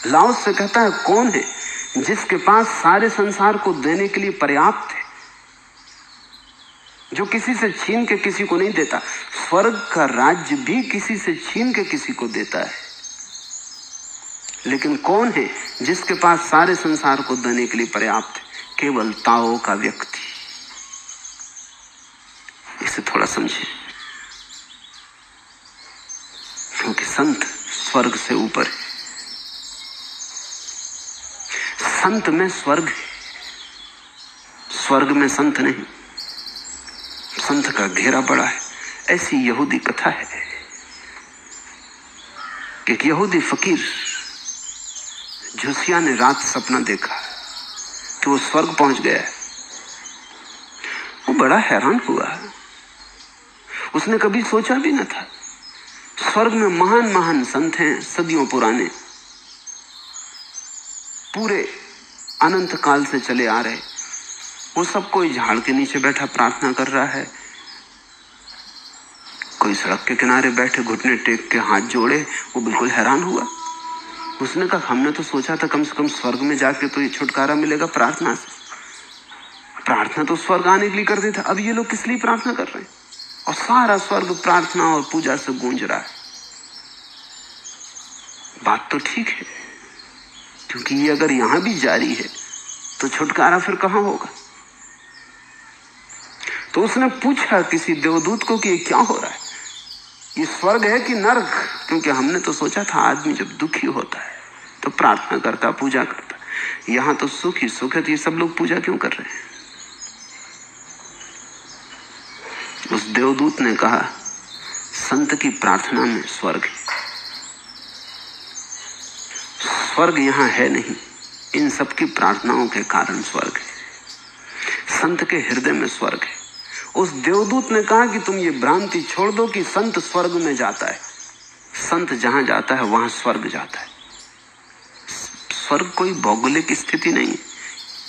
लाओस से कहता है कौन है जिसके पास सारे संसार को देने के लिए पर्याप्त है, जो किसी से छीन के किसी को नहीं देता। स्वर्ग का राज्य भी किसी से छीन के किसी को देता है, लेकिन कौन है जिसके पास सारे संसार को देने के लिए पर्याप्त है? केवल ताओ का व्यक्ति। इसे थोड़ा समझे, क्योंकि संत स्वर्ग से ऊपर है। संत में स्वर्ग है, स्वर्ग में संत नहीं। संत का घेरा बड़ा है। ऐसी यहूदी कथा है कि एक यहूदी फकीर जोसिया ने रात सपना देखा कि वो स्वर्ग पहुंच गया है। वो बड़ा हैरान हुआ, उसने कभी सोचा भी न था। स्वर्ग में महान महान संत हैं, सदियों पुराने, पूरे अनंत काल से चले आ रहे। वो सब कोई झाड़ के नीचे बैठा प्रार्थना कर रहा है, कोई सड़क के किनारे बैठे घुटने टेक के हाथ जोड़े। वो बिल्कुल हैरान हुआ। उसने कहा हमने तो सोचा था कम से कम स्वर्ग में जाके तो ये छुटकारा मिलेगा प्रार्थना से। प्रार्थना तो स्वर्ग आने के लिए करते थे, अब ये लोग किस लिए प्रार्थना कर रहे हैं? और सारा स्वर्ग प्रार्थना और पूजा से गूंज रहा है। बात तो ठीक है, क्योंकि ये अगर यहां भी जारी है तो छुटकारा फिर कहां होगा? तो उसने पूछा किसी देवदूत को कि ये क्या हो रहा है, ये स्वर्ग है कि नरक? क्योंकि हमने तो सोचा था आदमी जब दुखी होता है तो प्रार्थना करता, पूजा करता, यहां तो सुख ही सुख है, तो ये सब लोग पूजा क्यों कर रहे हैं? उस देवदूत ने कहा संत की प्रार्थना में स्वर्ग है। स्वर्ग यहां है नहीं, इन सब की प्रार्थनाओं के कारण स्वर्ग है। संत के हृदय में स्वर्ग है। उस देवदूत ने कहा कि तुम ये भ्रांति छोड़ दो कि संत स्वर्ग में जाता है। संत जहां जाता है वहां स्वर्ग जाता है। स्वर्ग कोई भौगोलिक स्थिति नहीं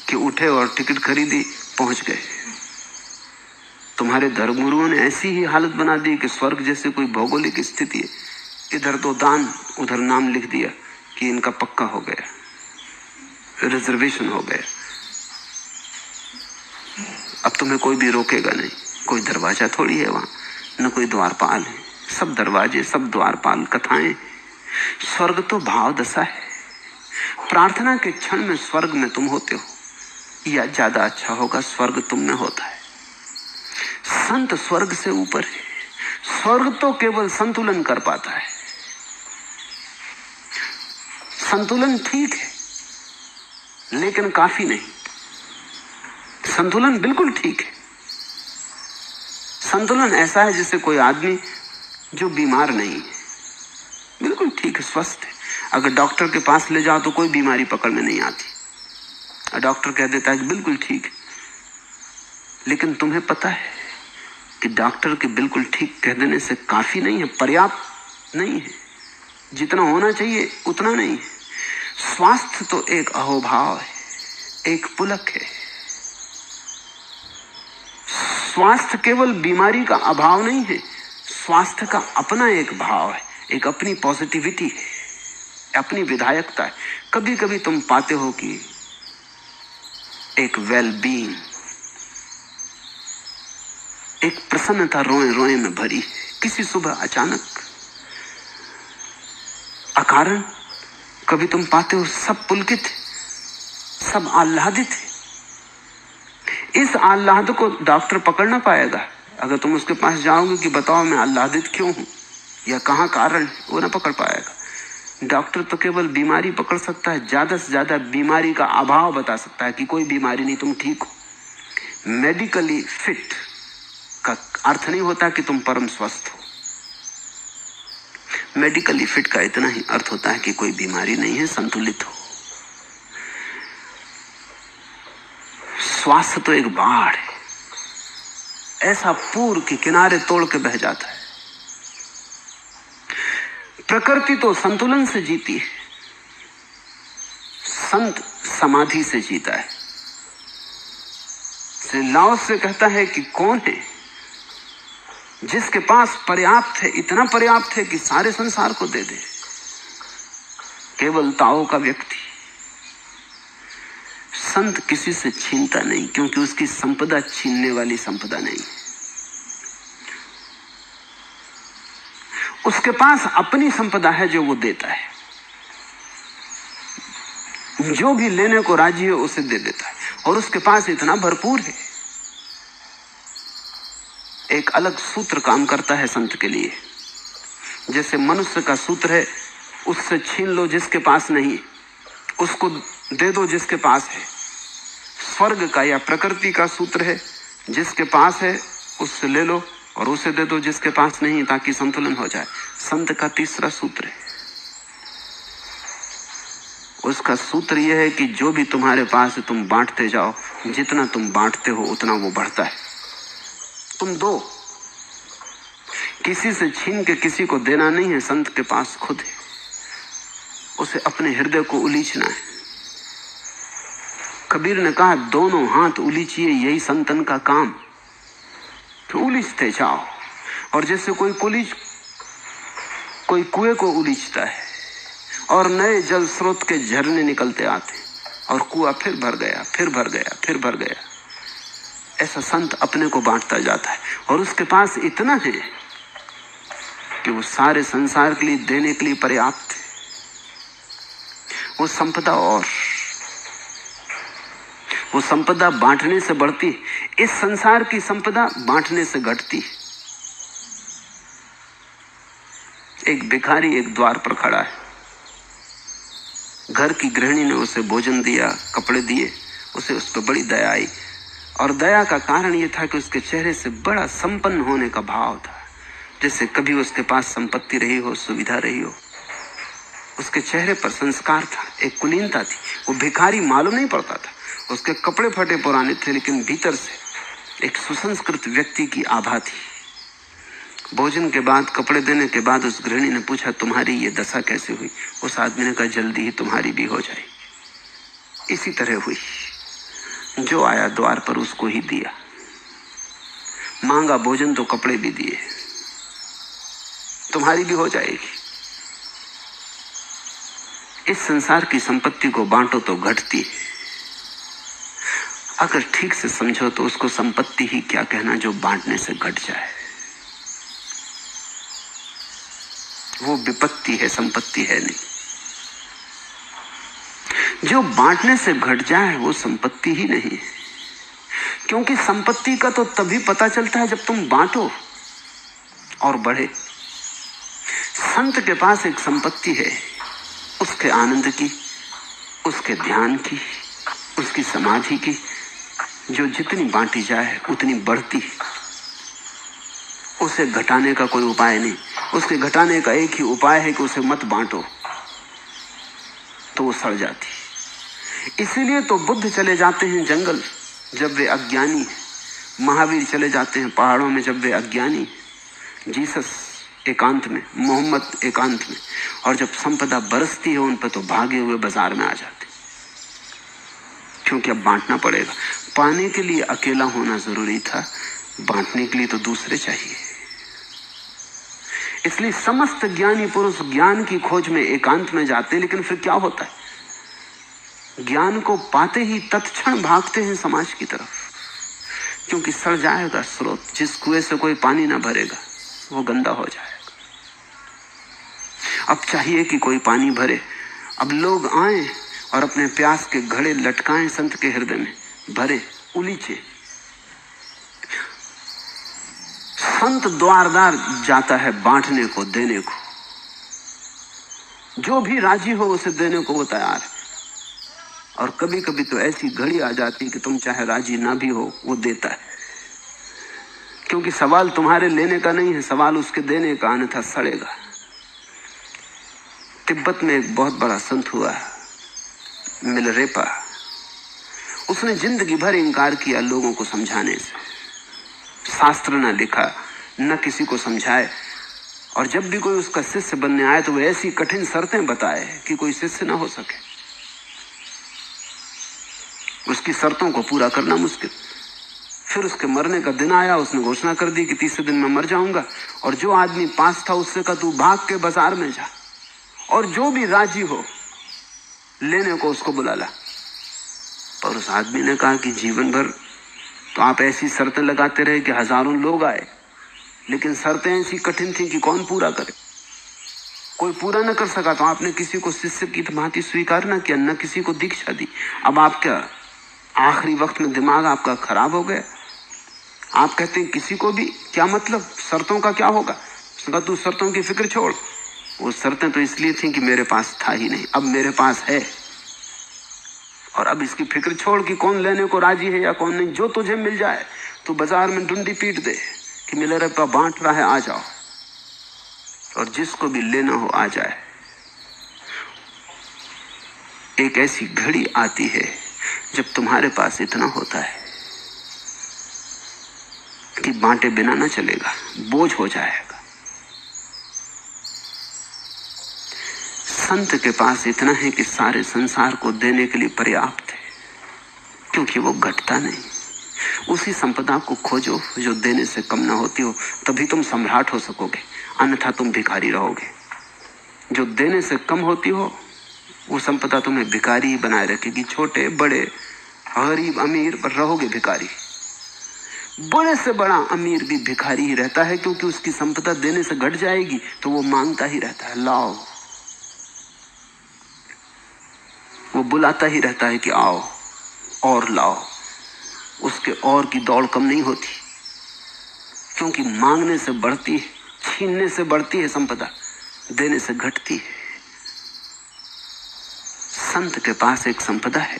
कि उठे और टिकट खरीदी पहुंच गए। तुम्हारे धर्मगुरुओं ने ऐसी ही हालत बना दी कि स्वर्ग जैसे कोई भौगोलिक स्थिति है, इधर तो दान उधर नाम लिख दिया कि इनका पक्का हो गया, रिजर्वेशन हो गया, अब तुम्हें कोई भी रोकेगा नहीं। कोई दरवाजा थोड़ी है वहां, न कोई द्वारपाल है, सब दरवाजे सब द्वारपाल कथाएं। स्वर्ग तो भाव दशा है। प्रार्थना के क्षण में स्वर्ग में तुम होते हो, या ज्यादा अच्छा होगा स्वर्ग तुम में होता है। संत स्वर्ग से ऊपर है। स्वर्ग तो केवल संतुलन कर पाता है। संतुलन ठीक है लेकिन काफी नहीं। संतुलन बिल्कुल ठीक है। संतुलन ऐसा है जैसे कोई आदमी जो बीमार नहीं है, बिल्कुल ठीक है, स्वस्थ है। अगर डॉक्टर के पास ले जाओ तो कोई बीमारी पकड़ में नहीं आती, और डॉक्टर कह देता है कि बिल्कुल ठीक है। लेकिन तुम्हें पता है कि डॉक्टर के बिल्कुल ठीक कह देने से काफी नहीं है, पर्याप्त नहीं है, जितना होना चाहिए उतना नहीं है। स्वास्थ्य तो एक अहोभाव है, एक पुलक है। स्वास्थ्य केवल बीमारी का अभाव नहीं है, स्वास्थ्य का अपना एक भाव है, एक अपनी पॉजिटिविटी है, अपनी विधायकता है। कभी कभी तुम पाते हो कि एक वेल बीइंग, एक प्रसन्नता रोए रोए में भरी। किसी सुबह अचानक अकारण कभी तुम पाते हो सब पुलकित, सब आह्लादित है। इस आह्लाद को डॉक्टर पकड़ ना पाएगा। अगर तुम उसके पास जाओगे कि बताओ मैं आह्लादित क्यों हूं या कहां कारण, वो ना पकड़ पाएगा। डॉक्टर तो केवल बीमारी पकड़ सकता है, ज्यादा से ज्यादा बीमारी का अभाव बता सकता है कि कोई बीमारी नहीं, तुम ठीक हो। मेडिकली फिट का अर्थ नहीं होता कि तुम परम स्वस्थ हो। मेडिकली फिट का इतना ही अर्थ होता है कि कोई बीमारी नहीं है, संतुलित हो। स्वास्थ्य तो एक बाढ़ है, ऐसा पूर के किनारे तोड़ के बह जाता है। प्रकृति तो संतुलन से जीती है, संत समाधि से जीता है। श्री लाओस से कहता है कि कौन है जिसके पास पर्याप्त है, इतना पर्याप्त है कि सारे संसार को दे दे। केवल ताओ का व्यक्ति। संत किसी से छीनता नहीं, क्योंकि उसकी संपदा छीनने वाली संपदा नहीं। उसके पास अपनी संपदा है जो वो देता है। जो भी लेने को राजी है उसे दे देता है, और उसके पास इतना भरपूर है। एक अलग सूत्र काम करता है संत के लिए। जैसे मनुष्य का सूत्र है, उससे छीन लो जिसके पास नहीं, उसको दे दो जिसके पास है। स्वर्ग का या प्रकृति का सूत्र है, जिसके पास है उससे ले लो और उसे दे दो जिसके पास नहीं, ताकि संतुलन हो जाए। संत का तीसरा सूत्र है, उसका सूत्र यह है कि जो भी तुम्हारे पास है तुम बांटते जाओ। जितना तुम बांटते हो उतना वो बढ़ता है। तुम दो, किसी से छीन के किसी को देना नहीं है। संत के पास खुद है, उसे अपने हृदय को उलीचना है। कबीर ने कहा, दोनों हाथ उलीचिए, यही संतन का काम। तो उलीचते जाओ। और जैसे कोई कुएं को उलीचता है और नए जल स्रोत के झरने निकलते आते, और कुआं फिर भर गया, फिर भर गया, फिर भर गया। ऐसा संत अपने को बांटता जाता है, और उसके पास इतना है कि वो सारे संसार के लिए देने के लिए पर्याप्त है। वो संपदा बांटने से बढ़ती, इस संसार की संपदा बांटने से घटती। एक भिखारी एक द्वार पर खड़ा है। घर की गृहिणी ने उसे भोजन दिया, कपड़े दिए, उसे उस पर बड़ी दया आई। और दया का कारण यह था कि उसके चेहरे से बड़ा संपन्न होने का भाव था, जैसे कभी उसके पास संपत्ति रही हो, सुविधा रही हो। उसके चेहरे पर संस्कार था, एक कुलीनता थी। वो भिखारी मालूम नहीं पड़ता था, उसके कपड़े फटे पुराने थे, लेकिन भीतर से एक सुसंस्कृत व्यक्ति की आभा थी। भोजन के बाद, कपड़े देने के बाद उस गृहिणी ने पूछा, तुम्हारी ये दशा कैसे हुई? उस आदमी ने कहा, जल्दी ही तुम्हारी भी हो जाएगी। इसी तरह हुई। जो आया द्वार पर उसको ही दिया, मांगा भोजन तो कपड़े भी दिए। तुम्हारी भी हो जाएगी। इस संसार की संपत्ति को बांटो तो घटती है। अगर ठीक से समझो तो उसको संपत्ति ही क्या कहना जो बांटने से घट जाए। वो विपत्ति है, संपत्ति है नहीं। जो बांटने से घट जाए वो संपत्ति ही नहीं है, क्योंकि संपत्ति का तो तभी पता चलता है जब तुम बांटो और बढ़े। संत के पास एक संपत्ति है, उसके आनंद की, उसके ध्यान की, उसकी समाधि की, जो जितनी बांटी जाए उतनी बढ़ती। उसे घटाने का कोई उपाय नहीं। उसके घटाने का एक ही उपाय है कि उसे मत बांटो, तो वो सड़ जाती। इसीलिए तो बुद्ध चले जाते हैं जंगल जब वे अज्ञानी हैं, महावीर चले जाते हैं पहाड़ों में जब वे अज्ञानी हैं, जीसस एकांत में, मोहम्मद एकांत में, और जब संपदा बरसती है उन पर तो भागे हुए बाजार में आ जाते। क्योंकि अब बांटना पड़ेगा। पाने के लिए अकेला होना जरूरी था, बांटने के लिए तो दूसरे चाहिए। इसलिए समस्त ज्ञानी पुरुष ज्ञान की खोज में एकांत में जाते हैं, लेकिन फिर क्या होता है, ज्ञान को पाते ही तत्क्षण भागते हैं समाज की तरफ, क्योंकि सड़ जाएगा स्रोत। जिस कुएं से कोई पानी ना भरेगा वो गंदा हो जाएगा। अब चाहिए कि कोई पानी भरे। अब लोग आए और अपने प्यास के घड़े लटकाएं संत के हृदय में, भरे, उलीचे। संत द्वारदार जाता है बांटने को, देने को। जो भी राजी हो उसे देने को वो तैयार है। और कभी कभी तो ऐसी घड़ी आ जाती कि तुम चाहे राजी ना भी हो, वो देता है। क्योंकि सवाल तुम्हारे लेने का नहीं है, सवाल उसके देने का, अन्यथा सड़ेगा। तिब्बत में एक बहुत बड़ा संत हुआ, मिलरेपा। उसने जिंदगी भर इंकार किया लोगों को समझाने से, शास्त्र न लिखा, न किसी को समझाए। और जब भी कोई उसका शिष्य बनने आए तो वो ऐसी कठिन शर्तें बताए कि कोई शिष्य ना हो सके। उसकी शर्तों को पूरा करना मुश्किल। फिर उसके मरने का दिन आया, उसने घोषणा कर दी कि तीसरे दिन मैं मर जाऊंगा। और जो आदमी पास था उससे कहा तू भाग के बाजार में जा, और जो भी राजी हो लेने को उसको बुला ला। पर उस आदमी ने कहा कि जीवन भर तो आप ऐसी शर्तें लगाते रहे कि हजारों लोग आए, लेकिन शर्तें ऐसी कठिन थी कि कौन पूरा करे। कोई पूरा न कर सका तो आपने किसी को शिष्य की भांति स्वीकार न किया, न किसी को दीक्षा दी। अब आप क्या आखिरी वक्त में दिमाग आपका खराब हो गया? आप कहते हैं किसी को भी, क्या मतलब, शर्तों का क्या होगा? उसने कहा तू शर्तों की फिक्र छोड़। वो शर्तें तो इसलिए थी कि मेरे पास था ही नहीं, अब मेरे पास है। और अब इसकी फिक्र छोड़ कि कौन लेने को राजी है या कौन नहीं। जो तुझे मिल जाए तू बाजार में डुंडी पीट दे कि मिलरेपा बांट रहा है, आ जाओ। और जिसको भी लेना हो आ जाए। एक ऐसी घड़ी आती है जब तुम्हारे पास इतना होता है कि बांटे बिना न चलेगा, बोझ हो जाएगा। संत के पास इतना है कि सारे संसार को देने के लिए पर्याप्त है, क्योंकि वो घटता नहीं। उसी संपदा को खोजो जो देने से कम ना होती हो, तभी तुम सम्राट हो सकोगे, अन्यथा तुम भिखारी रहोगे। जो देने से कम होती हो वो संपदा तुम्हें भिखारी ही बनाए रखेगी। छोटे बड़े, गरीब अमीर, पर रहोगे भिखारी। बड़े से बड़ा अमीर भी भिखारी ही रहता है, क्योंकि उसकी संपदा देने से घट जाएगी तो वो मांगता ही रहता है, लाओ। वो बुलाता ही रहता है कि आओ और लाओ। उसके और की दौड़ कम नहीं होती, क्योंकि मांगने से बढ़ती है, छीनने से बढ़ती है संपदा, देने से घटती है। संत के पास एक संपदा है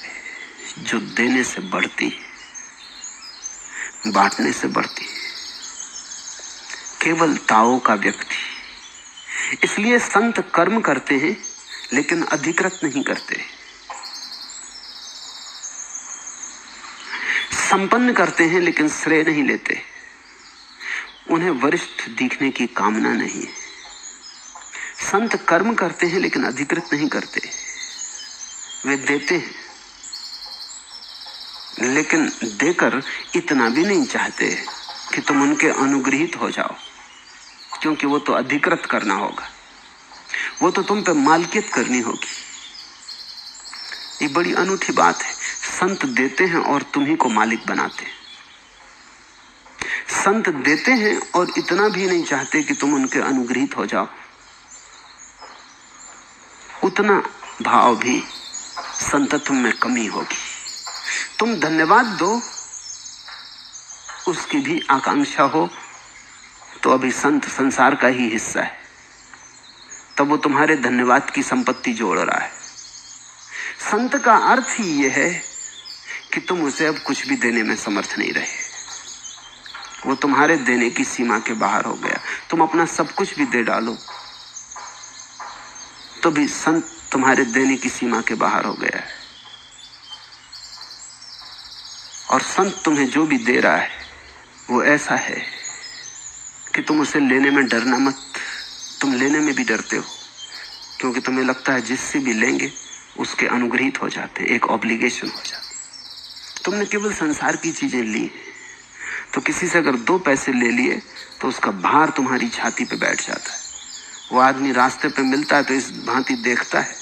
जो देने से बढ़ती है, बांटने से बढ़ती है। केवल ताओ का व्यक्ति। इसलिए संत कर्म करते हैं लेकिन अधिकृत नहीं करते। संपन्न करते हैं लेकिन श्रेय नहीं लेते। उन्हें वरिष्ठ दिखने की कामना नहीं है। संत कर्म करते हैं लेकिन अधिकृत नहीं करते। वे देते हैं लेकिन देकर इतना भी नहीं चाहते कि तुम उनके अनुग्रहित हो जाओ, क्योंकि वो तो अधिकृत करना होगा, वो तो तुम पे मालिकियत करनी होगी। ये बड़ी अनूठी बात है। संत देते हैं और तुम्ही को मालिक बनाते हैं। संत देते हैं और इतना भी नहीं चाहते कि तुम उनके अनुग्रहित हो जाओ। उतना भाव भी संतत्व में कमी होगी। तुम धन्यवाद दो, उसकी भी आकांक्षा हो, तो अभी संत संसार का ही हिस्सा है, तब वो तुम्हारे धन्यवाद की संपत्ति जोड़ रहा है। संत का अर्थ ही यह है कि तुम उसे अब कुछ भी देने में समर्थ नहीं रहे। वो तुम्हारे देने की सीमा के बाहर हो गया। तुम अपना सब कुछ भी दे डालो तो भी संत तुम्हारे देने की सीमा के बाहर हो गया है। और संत तुम्हें जो भी दे रहा है वो ऐसा है कि तुम उसे लेने में डरना मत। तुम लेने में भी डरते हो, क्योंकि तुम्हें लगता है जिससे भी लेंगे उसके अनुग्रहित हो जाते हैं, एक ऑब्लिगेशन हो जाती है। तुमने केवल संसार की चीजें ली, तो किसी से अगर 2 पैसे ले लिए तो उसका भार तुम्हारी छाती पे बैठ जाता है। वो आदमी रास्ते पे मिलता है तो इस भांति देखता है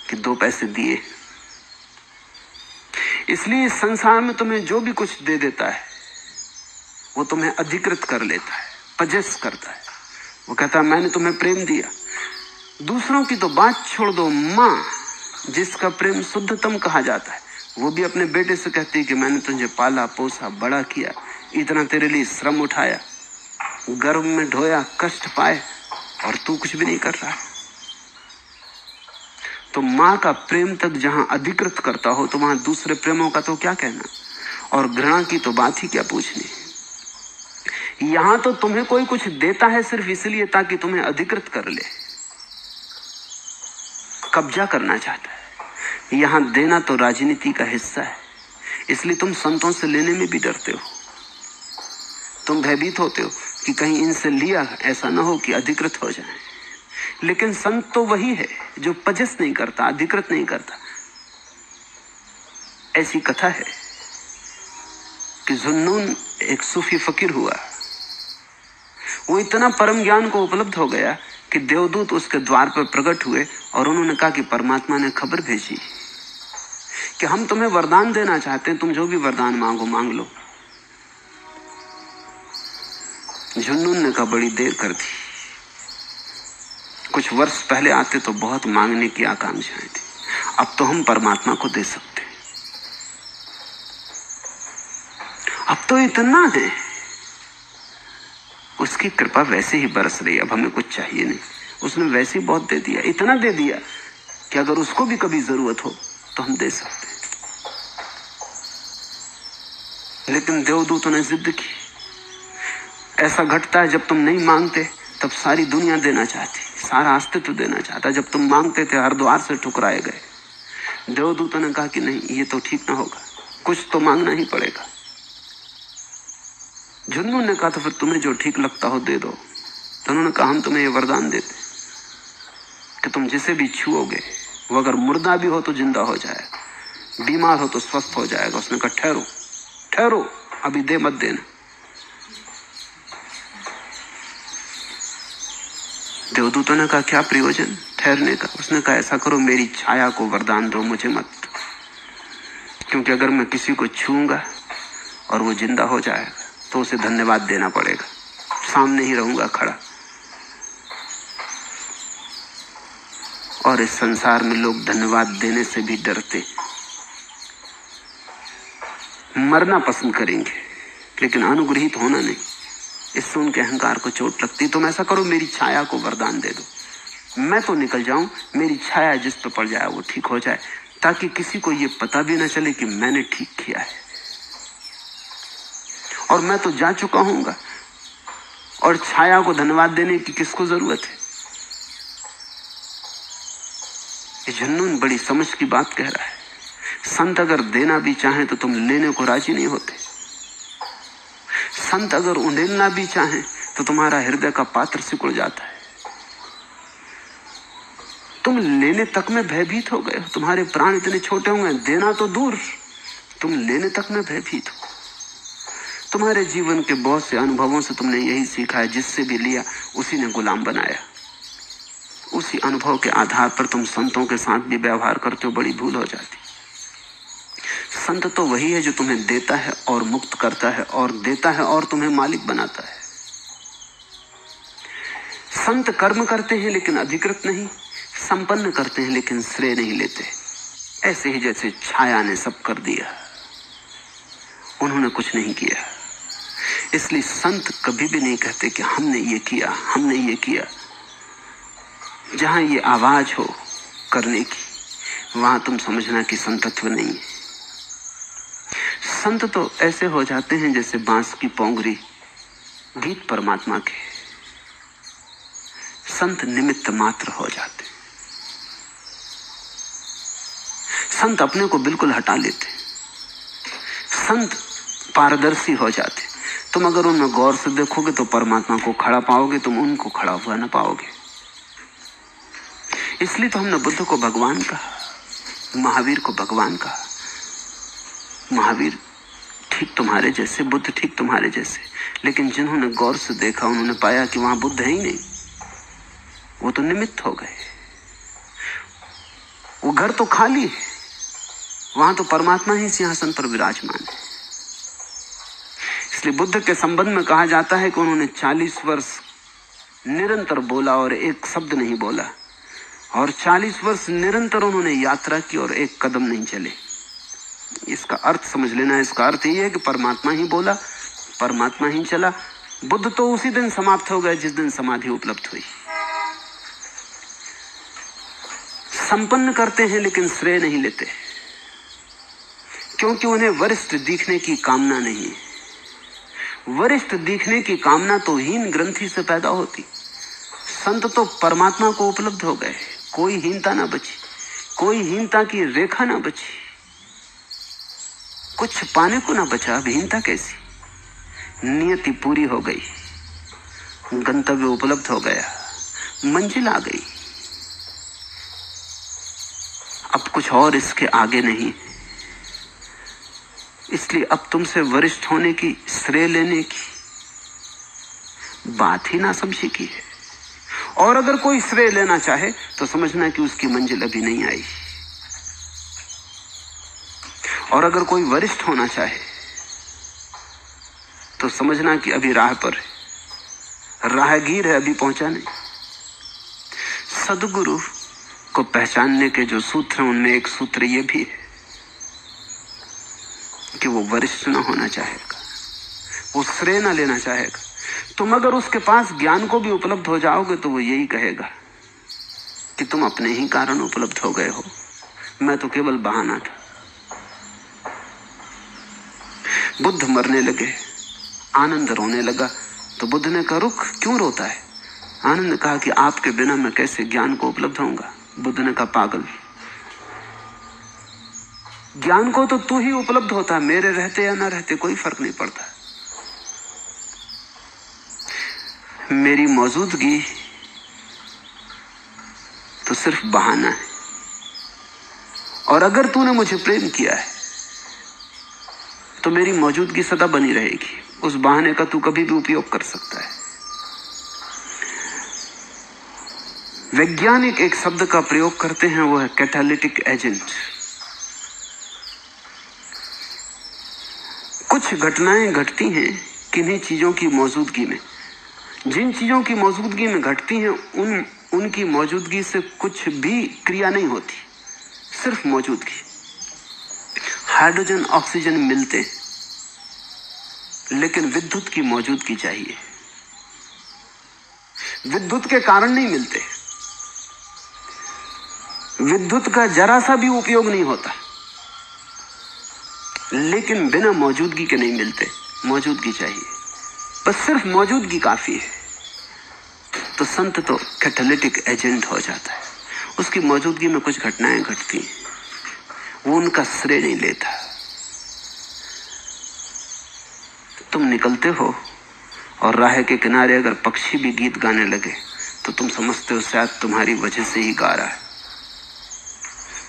कि 2 पैसे दिए। इसलिए इस संसार में तुम्हें जो भी कुछ दे देता है वो तुम्हें अधिकृत कर लेता है, पजेस करता है। वो कहता है मैंने तुम्हें प्रेम दिया। दूसरों की तो बात छोड़ दो, माँ जिसका प्रेम शुद्धतम कहा जाता है, वो भी अपने बेटे से कहती है कि मैंने तुझे पाला पोसा बड़ा किया, इतना तेरे लिए श्रम उठाया, गर्भ में ढोया, कष्ट पाए, और तू कुछ भी नहीं कर रहा। तो माँ का प्रेम तक जहां अधिकृत करता हो तो वहां दूसरे प्रेमों का तो क्या कहना, और घृणा की तो बात ही क्या पूछनी। यहां तो तुम्हें कोई कुछ देता है सिर्फ इसलिए ताकि तुम्हें अधिकृत कर ले, कब्जा करना चाहता है। यहां देना तो राजनीति का हिस्सा है, इसलिए तुम संतों से लेने में भी डरते हो। तुम भयभीत होते हो कि कहीं इनसे लिया ऐसा ना हो कि अधिकृत हो जाए। लेकिन संत तो वही है जो पजस नहीं करता, अधिकृत नहीं करता। ऐसी कथा है कि जुन्नून एक सूफी फकीर हुआ। वो इतना परम ज्ञान को उपलब्ध हो गया कि देवदूत उसके द्वार पर प्रकट हुए और उन्होंने कहा कि परमात्मा ने खबर भेजी कि हम तुम्हें वरदान देना चाहते हैं, तुम जो भी वरदान मांगो मांग लो। जुन्नून ने कहा बड़ी देर कर दी, कुछ वर्ष पहले आते तो बहुत मांगने की आकांक्षाएं थी, अब तो हम परमात्मा को दे सकते, अब तो इतना है, उसकी कृपा वैसे ही बरस रही, अब हमें कुछ चाहिए नहीं, उसने वैसे ही बहुत दे दिया, इतना दे दिया कि अगर उसको भी कभी जरूरत हो तो हम दे सकते। लेकिन देवदूतों ने जिद की। ऐसा घटता है जब तुम नहीं मांगते तब सारी दुनिया देना चाहती, सारा अस्तित्व देना चाहता। जब तुम मांगते थे हर द्वार से ठुकराए गए। देवदूतों ने कहा कि नहीं, ये तो ठीक ना होगा, कुछ तो मांगना ही पड़ेगा। जुन्नून ने कहा तो फिर तुम्हें जो ठीक लगता हो दे दो। तो उन्होंने कहा हम तुम्हें ये वरदान देते कि तुम जिसे भी छुओगे वो अगर मुर्दा भी हो तो जिंदा हो जाएगा, बीमार हो तो स्वस्थ हो जाएगा। उसने कहा ठहरो ठहरो, अभी दे मत देना। देवदूतों ने कहा क्या प्रयोजन ठहरने का। उसने कहा ऐसा करो, मेरी छाया को वरदान दो, मुझे मत, क्योंकि अगर मैं किसी को छूऊंगा और वो जिंदा हो जाएगा तो उसे धन्यवाद देना पड़ेगा, सामने ही रहूंगा खड़ा। और इस संसार में लोग धन्यवाद देने से भी डरते, मरना पसंद करेंगे लेकिन अनुग्रहित होना नहीं, इससे उनके अहंकार को चोट लगती। तुम ऐसा करो, मेरी छाया को वरदान दे दो, मैं तो निकल जाऊं, मेरी छाया जिस पे पड़ जाए वो ठीक हो जाए, ताकि किसी को ये पता भी ना चले कि मैंने ठीक किया है, और मैं तो जा चुका हूंगा, और छाया को धन्यवाद देने की किसको जरूरत है। ये जुन्नून बड़ी समझ की बात कह रहा है। संत अगर देना भी चाहे तो तुम लेने को राजी नहीं होते। संत अगर उंडेलना भी चाहे तो तुम्हारा हृदय का पात्र सिकुड़ जाता है। तुम लेने तक में भयभीत हो गए हो, तुम्हारे प्राण इतने छोटे होंगे, देना तो दूर, तुम लेने तक में भयभीत हो। तुम्हारे जीवन के बहुत से अनुभवों से तुमने यही सीखा है, जिससे भी लिया उसी ने गुलाम बनाया। उसी अनुभव के आधार पर तुम संतों के साथ भी व्यवहार करते हो, बड़ी भूल हो जाती। संत तो वही है जो तुम्हें देता है और मुक्त करता है, और देता है और तुम्हें मालिक बनाता है। संत कर्म करते हैं लेकिन अधिकृत नहीं, संपन्न करते हैं लेकिन श्रेय नहीं लेते। ऐसे ही जैसे छाया ने सब कर दिया, उन्होंने कुछ नहीं किया। इसलिए संत कभी भी नहीं कहते कि हमने ये किया, हमने ये किया। जहां ये आवाज हो करने की, वहां तुम समझना कि संतत्व नहीं है। संत तो ऐसे हो जाते हैं जैसे बांस की पोंगरी, गीत परमात्मा के। संत निमित्त मात्र हो जाते, संत अपने को बिल्कुल हटा लेते, संत पारदर्शी हो जाते। तुम अगर उनमें गौर से देखोगे तो परमात्मा को खड़ा पाओगे, तुम उनको खड़ा हुआ ना पाओगे। इसलिए तो हमने बुद्ध को भगवान कहा, महावीर को भगवान कहा। महावीर ठीक तुम्हारे जैसे, बुद्ध ठीक तुम्हारे जैसे, लेकिन जिन्होंने गौर से देखा उन्होंने पाया कि वहां बुद्ध है ही नहीं, वो तो निमित्त हो गए। वो घर तो खाली है, वहां तो परमात्मा ही सिंहासन पर विराजमान है। इसलिए बुद्ध के संबंध में कहा जाता है कि उन्होंने 40 वर्ष निरंतर बोला और एक शब्द नहीं बोला, और 40 वर्ष निरंतर उन्होंने यात्रा की और एक कदम नहीं चले। इसका अर्थ समझ लेना। इसका अर्थ यही है कि परमात्मा ही बोला, परमात्मा ही चला। बुद्ध तो उसी दिन समाप्त हो गए जिस दिन समाधि उपलब्ध हुई। संपन्न करते हैं लेकिन श्रेय नहीं लेते, क्योंकि उन्हें वरिष्ठ दिखने की कामना नहीं है। वरिष्ठ दिखने की कामना तो हीन ग्रंथि से पैदा होती। संत तो परमात्मा को उपलब्ध हो गए, कोई हीनता ना बची, कोई हीनता की रेखा ना बची, कुछ पाने को ना बचा। अब हीनता कैसी? नियति पूरी हो गई, गंतव्य उपलब्ध हो गया, मंजिल आ गई। अब कुछ और इसके आगे नहीं। इसलिए अब तुमसे वरिष्ठ होने की, श्रेय लेने की बात ही ना समझी की है। और अगर कोई श्रेय लेना चाहे तो समझना कि उसकी मंजिल अभी नहीं आई। और अगर कोई वरिष्ठ होना चाहे तो समझना कि अभी राह पर है, राहगीर है, अभी पहुंचा नहीं। सद्गुरु को पहचानने के जो सूत्र हैं उनमें एक सूत्र यह भी है कि वो वरिष्ठ ना होना चाहेगा, वो श्रेय ना लेना चाहेगा। तुम अगर उसके पास ज्ञान को भी उपलब्ध हो जाओगे तो वो यही कहेगा कि तुम अपने ही कारण उपलब्ध हो गए हो, मैं तो केवल बहाना था। बुद्ध मरने लगे, आनंद रोने लगा, तो बुद्ध ने कहा रुक, क्यों रोता है? आनंद ने कहा कि आपके बिना मैं कैसे ज्ञान को उपलब्ध होऊंगा? बुद्ध ने कहा पागल, ज्ञान को तो तू ही उपलब्ध होता, मेरे रहते या ना रहते कोई फर्क नहीं पड़ता। मेरी मौजूदगी तो सिर्फ बहाना है, और अगर तूने मुझे प्रेम किया है तो मेरी मौजूदगी सदा बनी रहेगी। उस बहाने का तू कभी भी उपयोग कर सकता है। वैज्ञानिक एक शब्द का प्रयोग करते हैं, वो है कैटालिटिक एजेंट। कुछ घटनाएं घटती हैं किन्हीं चीजों की मौजूदगी में। जिन चीजों की मौजूदगी में घटती हैं उनकी मौजूदगी से कुछ भी क्रिया नहीं होती, सिर्फ मौजूदगी। हाइड्रोजन ऑक्सीजन मिलते लेकिन विद्युत की मौजूदगी चाहिए। विद्युत के कारण नहीं मिलते, विद्युत का जरा सा भी उपयोग नहीं होता, लेकिन बिना मौजूदगी के नहीं मिलते। मौजूदगी चाहिए, बस सिर्फ मौजूदगी काफी है। तो संत तो कैटालिटिक एजेंट हो जाता है। उसकी मौजूदगी में कुछ घटनाएं घटती हैं, वो उनका श्रेय नहीं लेता। तुम निकलते हो और राह के किनारे अगर पक्षी भी गीत गाने लगे तो तुम समझते हो शायद तुम्हारी वजह से ही गा रहा है।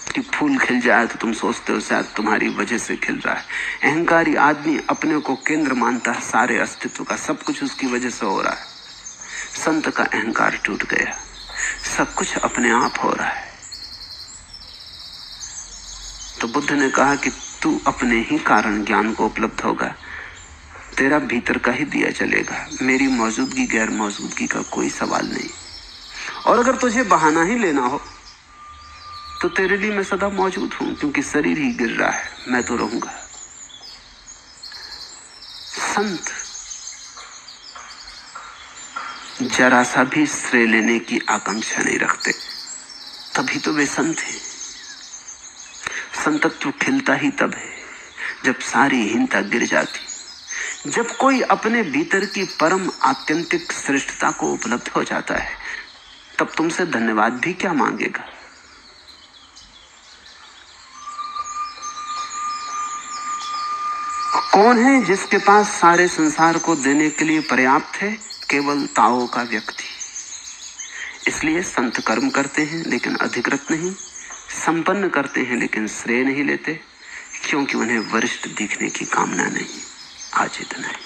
कि फूल खिल जाए तो तुम सोचते हो शायद तुम्हारी वजह से खिल रहा है। अहंकारी आदमी अपने को केंद्र मानता है सारे अस्तित्व का, सब कुछ उसकी वजह से हो रहा है। संत का अहंकार टूट गया, सब कुछ अपने आप हो रहा है। तो बुद्ध ने कहा कि तू अपने ही कारण ज्ञान को उपलब्ध होगा, तेरा भीतर का ही दिया चलेगा। मेरी मौजूदगी गैर मौजूदगी का कोई सवाल नहीं। और अगर तुझे बहाना ही लेना हो तो तेरे लिए मैं सदा मौजूद हूं, क्योंकि शरीर ही गिर रहा है, मैं तो रहूंगा। संत जरा सा भी श्रेय लेने की आकांक्षा नहीं रखते, तभी तो वे संत हैं। संतत्व खिलता ही तब है जब सारी हीनता गिर जाती। जब कोई अपने भीतर की परम आत्यंतिक श्रेष्ठता को उपलब्ध हो जाता है, तब तुमसे धन्यवाद भी क्या मांगेगा। कौन है जिसके पास सारे संसार को देने के लिए पर्याप्त है? केवल ताओ का व्यक्ति। इसलिए संत कर्म करते हैं लेकिन अधिकृत नहीं, संपन्न करते हैं लेकिन श्रेय नहीं लेते, क्योंकि उन्हें वरिष्ठ दिखने की कामना नहीं। आज इतना है।